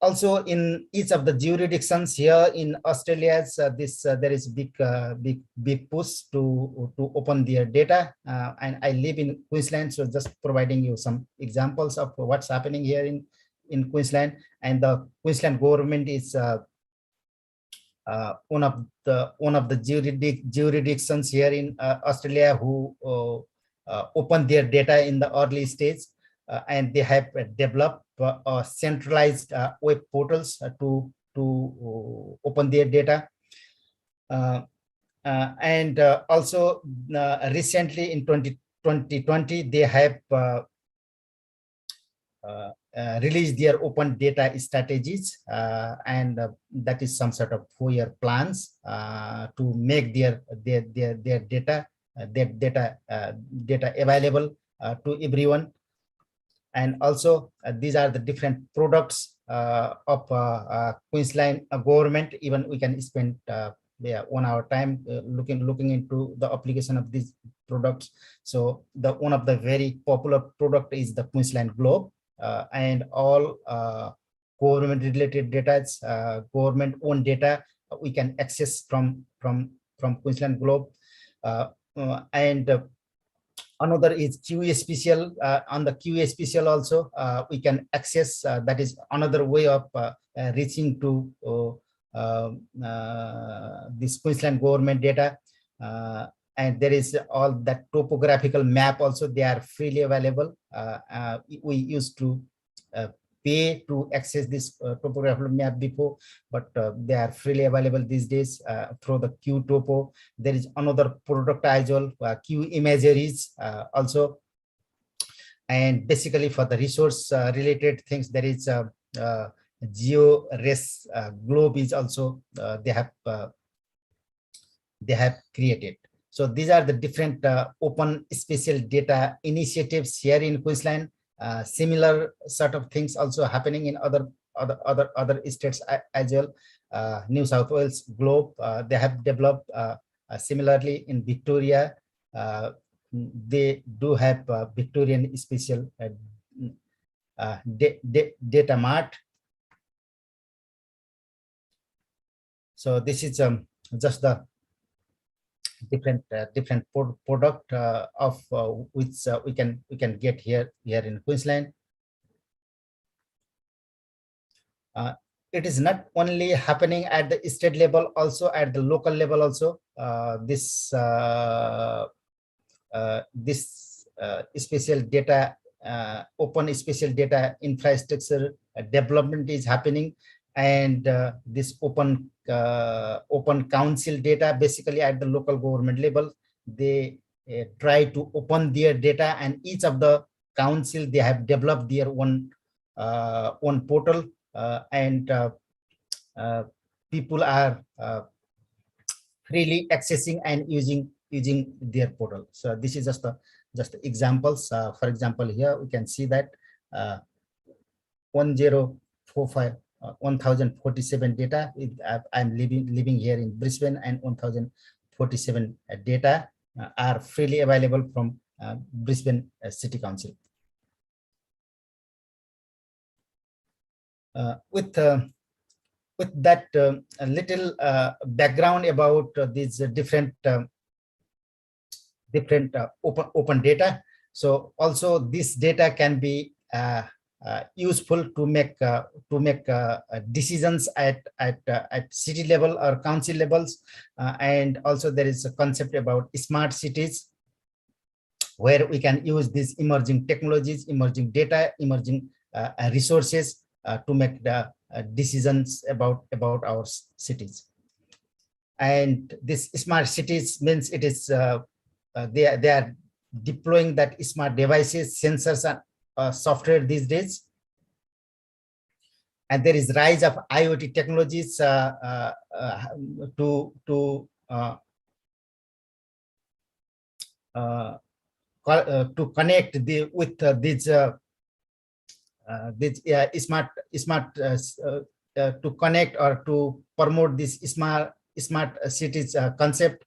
Also, in each of the jurisdictions here in Australia, there is big push to open their data. And I live in Queensland, so just providing you some examples of what's happening here in Queensland. And the Queensland government is one of the jurisdictions here in Australia who open their data in the early stage, and they have developed centralized web portals to open their data. And also recently in 2020, they have released their open data strategies, and that is some sort of 4-year plans to make their data available to everyone. And also these are the different products of Queensland government. Even we can spend 1 hour time looking into the application of these products. So one of the very popular product is the Queensland Globe, and all government related data, government owned data we can access from Queensland Globe. And another is QA Spatial. On the QA Spatial also we can access, that is another way of reaching to this Queensland government data. And there is all that topographical map also, they are freely available. We used to pay to access this topographical map before, but they are freely available these days through the QTopo. There is another product as well, Q Imageries also. And basically for the resource related things, there is GeoRes Globe is also they have created. So these are the different open spatial data initiatives here in Queensland. Similar sort of things also happening in other states as well. New South Wales Globe, they have developed similarly in Victoria. They do have Victorian Spatial Data Mart. So this is just the different product of which we can get here in Queensland. It is not only happening at the state level, also at the local level also. This spatial data, open spatial data infrastructure development is happening. And this open council data, basically at the local government level, they try to open their data, and each of the council, they have developed their own portal, and people are freely accessing and using their portal. So this is just examples. For example, here we can see that 1047 data. I'm living here in Brisbane, and 1047 data are freely available from Brisbane City Council. with that a little background about these different open data. So also this data can be useful to make decisions at city level or council levels, and also there is a concept about smart cities, where we can use these emerging technologies, emerging data, emerging resources to make the decisions about our cities. And this smart cities means it is they are deploying that smart devices, sensors, and software these days. And there is rise of IoT technologies to connect with these smart to connect or to promote this smart cities concept.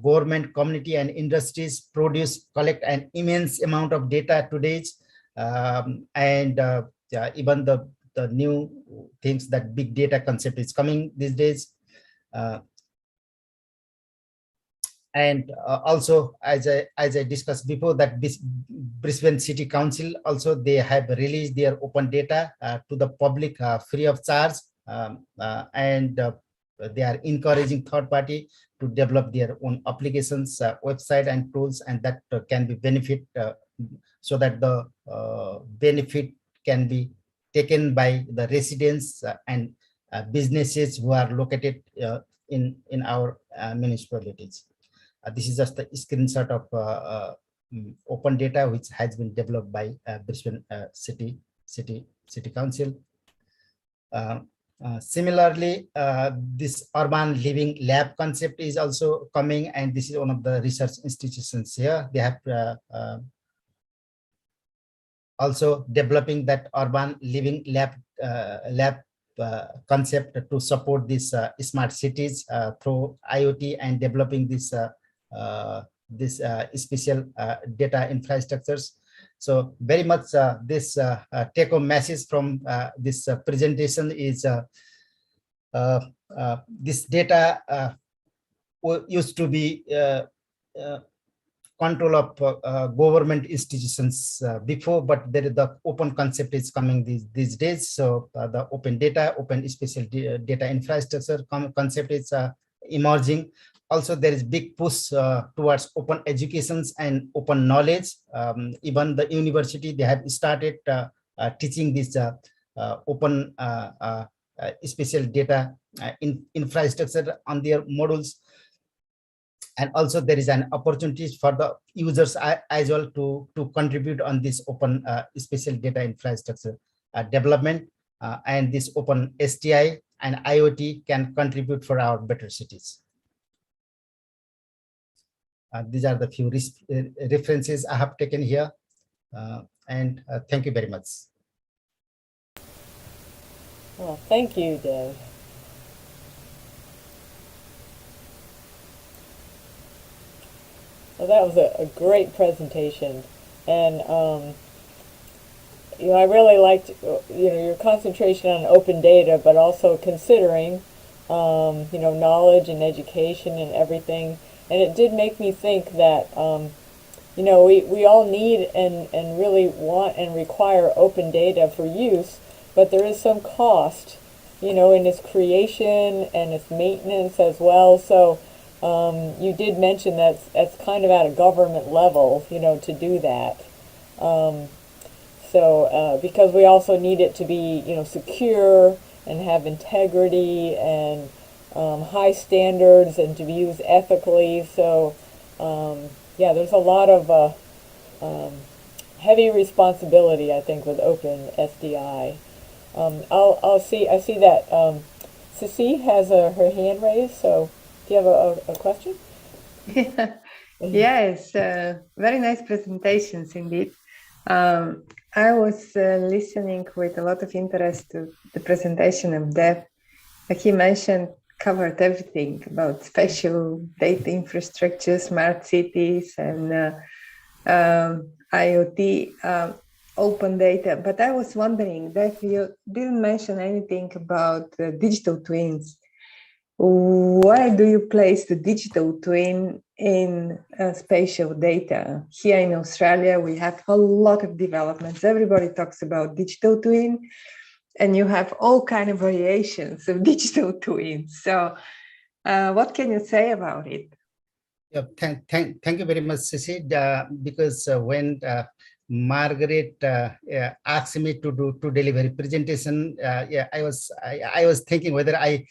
Government, community, and industries collect an immense amount of data today, and even the new things, that big data concept is coming these days. And also, as I discussed before, that this Brisbane City Council also, they have released their open data to the public free of charge, and they are encouraging third party to develop their own applications, website, and tools, and that can be benefit, so that the benefit can be taken by the residents and businesses who are located in our municipalities. This is just a screenshot of open data which has been developed by Brisbane City Council. Similarly, this urban living lab concept is also coming, and this is one of the research institutions here. They have also developing that urban living lab concept to support these smart cities through IoT, and developing this special data infrastructures. So very much this take-home message from this presentation is this data used to be control of government institutions before, but the open concept is coming these days. So the open data, open special data infrastructure concept is emerging. Also, there is big push towards open educations and open knowledge. Even the university, they have started teaching this open special data infrastructure on their modules. And also there is an opportunity for the users as well to contribute on this open special data infrastructure development, and this open STI and IoT can contribute for our better cities. These are the few references I have taken here, and thank you very much. Well, thank you, Dev. Well, that was a great presentation, and I really liked your concentration on open data, but also considering knowledge and education and everything. And it did make me think that we all need and really want and require open data for use, but there is some cost, in its creation and its maintenance as well. So you did mention that's kind of at a government level, to do that. Because we also need it to be, secure and have integrity and high standards and to be used ethically. So, there's a lot of heavy responsibility, I think, with Open SDI. I see that Cici has her hand raised. So, do you have a question? Yes, very nice presentations indeed. I was listening with a lot of interest to the presentation of Dev. Like he mentioned, covered everything about spatial data infrastructure, smart cities, and IoT. open data, but I was wondering that you didn't mention anything about digital twins. Where do you place the digital twin in spatial data? Here in Australia, we have a lot of developments. Everybody talks about digital twin, and you have all kind of variations of digital twins. So what can you say about it? Yeah, thank you very much, Sissy. Because when Margaret asked me to deliver a presentation, yeah, I was thinking whether I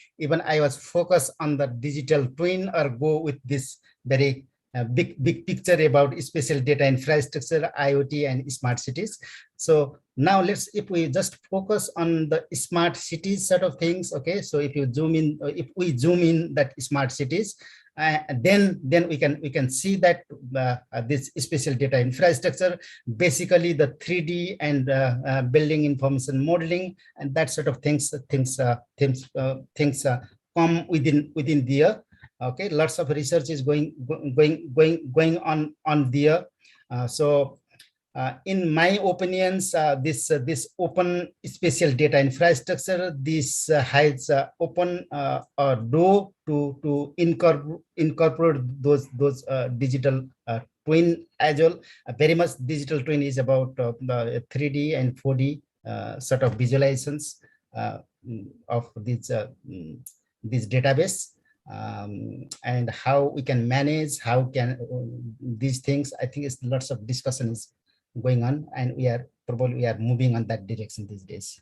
was focused on the digital twin or go with this very big picture about spatial data infrastructure, IoT, and smart cities. So now if we just focus on the smart cities sort of things, okay. So if we zoom in that smart cities, then we can see that this spatial data infrastructure, basically the 3D and building information modeling and that sort of things come within there. Okay, lots of research is going on there. So in my opinions, this open spatial data infrastructure, this has open a door to incorporate those digital twin as well. Very much digital twin is about 3D and 4D sort of visualizations of this database. And how we can manage, how can these things, I think it's lots of discussions going on, and we are moving on that direction these days.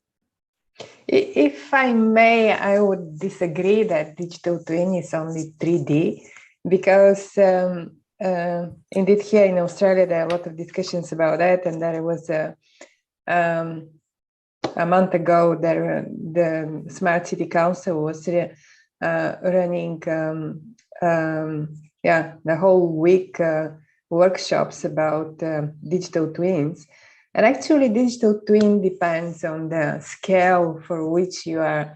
If I may, I would disagree that digital twin is only 3D, because indeed here in Australia there are a lot of discussions about that, and there was a month ago the Smart City Council was running the whole week workshops about digital twins. And actually digital twin depends on the scale for which you are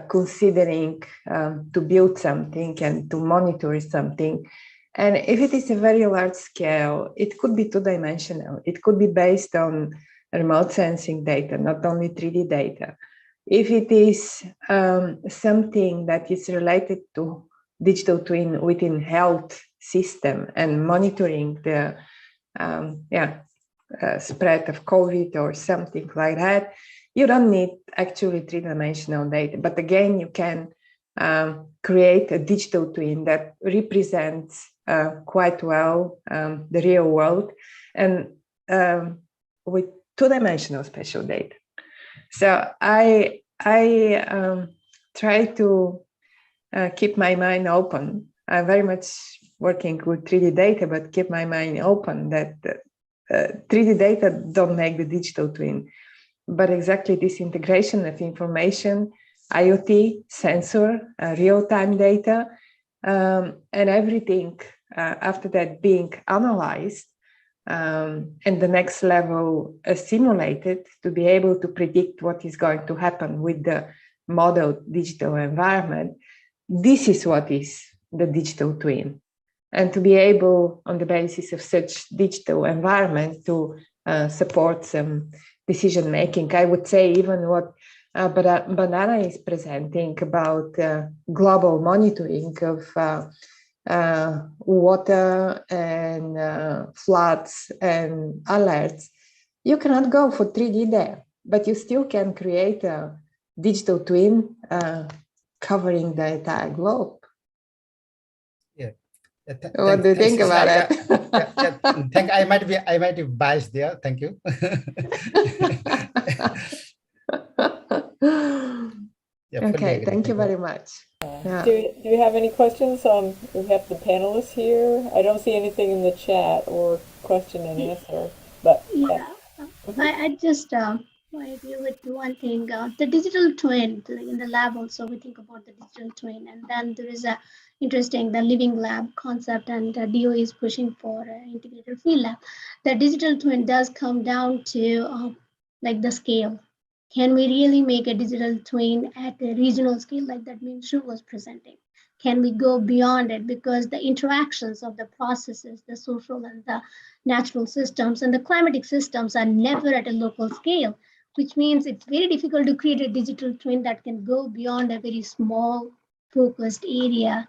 considering to build something and to monitor something. And if it is a very large scale, it could be two-dimensional. It could be based on remote sensing data, not only 3D data. If it is something that is related to digital twin within health system and monitoring the spread of COVID or something like that, you don't need actually three-dimensional data. But again, you can create a digital twin that represents quite well the real world, and with two-dimensional spatial data. So I try to keep my mind open. I'm very much working with 3D data, but keep my mind open that 3D data don't make the digital twin, but exactly this integration of information, IoT, sensor, real-time data, and everything after that being analyzed, and the next level simulated to be able to predict what is going to happen with the modeled digital environment. This is what is the digital twin. And to be able, on the basis of such digital environment, to support some decision making. I would say even what Banana is presenting about global monitoring of water and floods and alerts. You cannot go for 3D there, but you still can create a digital twin covering the entire globe. What do you think about it? I might be biased there. Thank you. Okay, thank you very much. Yeah. Do you have any questions? We have the panelists here. I don't see anything in the chat or question and answer, but yeah. I just I agree with one thing. The digital twin, in the lab also we think about the digital twin, and then there is a interesting the living lab concept, and DOE is pushing for integrated field lab. The digital twin does come down to like the scale. Can we really make a digital twin at a regional scale like that Min Shu was presenting? can we go beyond it? Because the interactions of the processes, the social and the natural systems and the climatic systems are never at a local scale, which means it's very difficult to create a digital twin that can go beyond a very small focused area.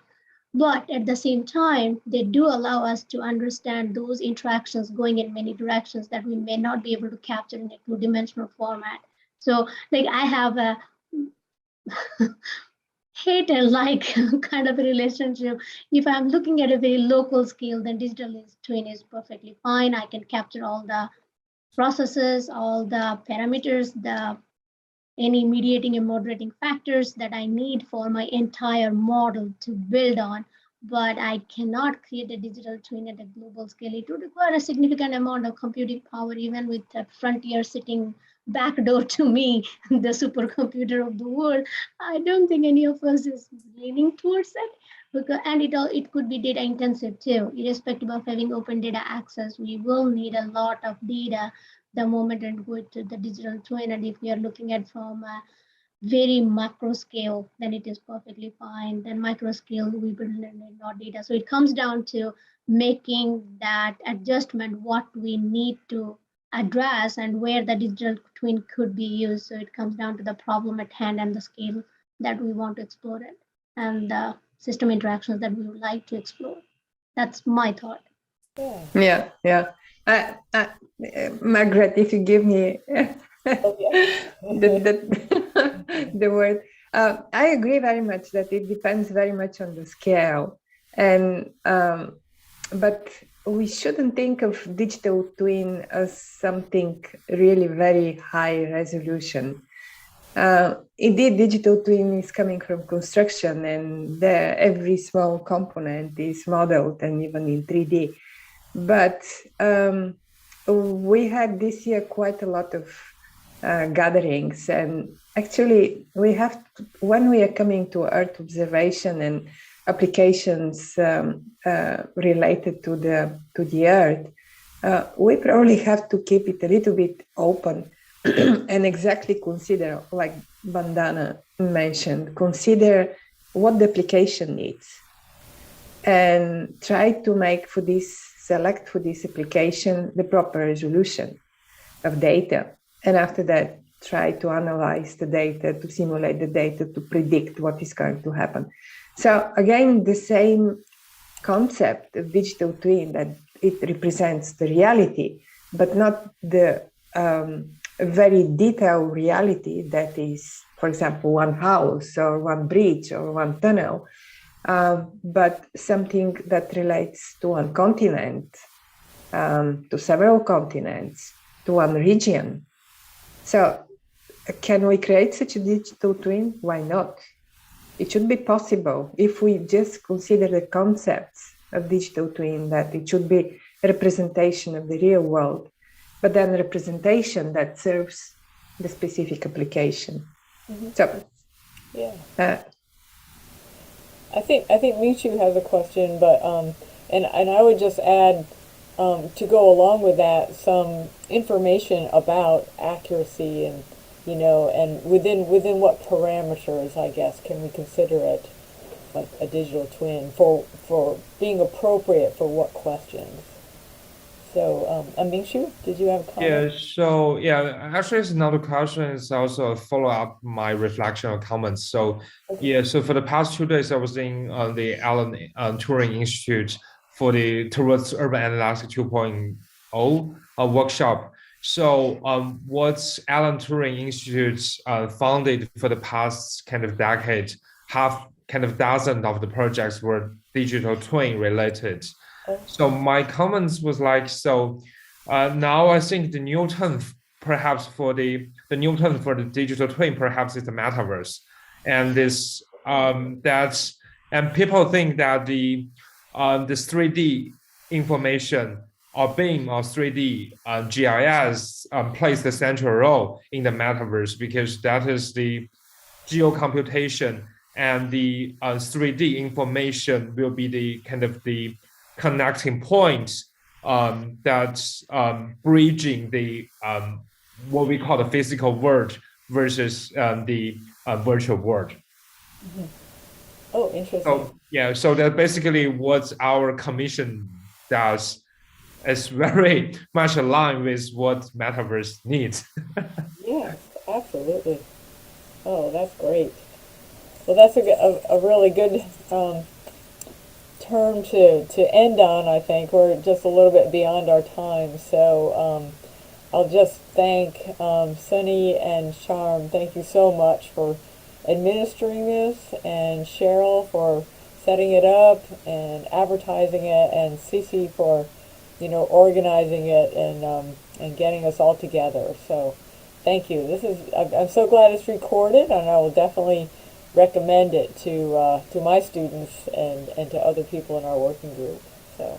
But at the same time, they do allow us to understand those interactions going in many directions that we may not be able to capture in a two-dimensional format. So like I have a hate and like kind of a relationship. If I'm looking at a very local scale, then digital twin is perfectly fine. I can capture all the processes, all the parameters, any mediating and moderating factors that I need for my entire model to build on. But I cannot create a digital twin at a global scale. It would require a significant amount of computing power, even with the frontier sitting backdoor to me, the supercomputer of the world. I don't think any of us is leaning towards it. Because, and it could be data intensive too, irrespective of having open data access. We will need a lot of data the moment and go to the digital twin. And if we are looking at from a very macro scale, then it is perfectly fine. Then micro scale, we will need more data. So it comes down to making that adjustment, what we need to address and where the digital twin could be used. So it comes down to the problem at hand and the scale that we want to explore it and the system interactions that we would like to explore. That's my thought. Yeah. Margaret, if you give me the word, I agree very much that it depends very much on the scale, and but we shouldn't think of digital twin as something really very high resolution. Indeed, digital twin is coming from construction, and every small component is modeled and even in 3D. But we had this year quite a lot of gatherings, and actually we have when we are coming to Earth observation and applications related to the Earth, we probably have to keep it a little bit open and exactly consider, like Vandana mentioned, consider what the application needs and try to select for this application the proper resolution of data. And after that, try to analyze the data, to simulate the data, to predict what is going to happen. So again, the same concept of digital twin, that it represents the reality, but not the very detailed reality that is, for example, one house or one bridge or one tunnel, but something that relates to one continent, to several continents, to one region. So can we create such a digital twin? Why not? It should be possible if we just consider the concepts of digital twin, that it should be a representation of the real world, but then a representation that serves the specific application. Mm-hmm. So, yeah. I think Michu has a question, but and I would just add to go along with that some information about accuracy and and within what parameters, I guess, can we consider it like a digital twin for being appropriate for what questions? So, Mingshu, did you have a comment? Yeah, so actually it's not a question, it's also a follow-up my reflection or comments. So so for the past 2 days I was in the Alan Turing Institute for the Towards Urban Analytics 2.0 workshop. So what Alan Turing Institute founded for the past kind of decade, half kind of dozen of the projects were digital twin related. So my comments was like, so now I think the new term perhaps for the new term for the digital twin perhaps is the metaverse, and this and people think that this 3D information or BIM or 3D GIS plays the central role in the metaverse, because that is the geocomputation, and the 3D information will be the kind of the connecting points that's bridging the what we call the physical world versus the virtual world. Mm-hmm. Oh, interesting. So Yeah, so that basically what our commission does is very much aligned with what Metaverse needs. Yes, absolutely. Oh, that's great. Well, that's a really good term to end on, I think. We're just a little bit beyond our time. So I'll just thank Sunny and Charm. Thank you so much for administering this, and Cheryl for setting it up and advertising it, and Cece for, organizing it and getting us all together. So thank you. I'm so glad it's recorded, and I will definitely recommend it to my students and to other people in our working group. So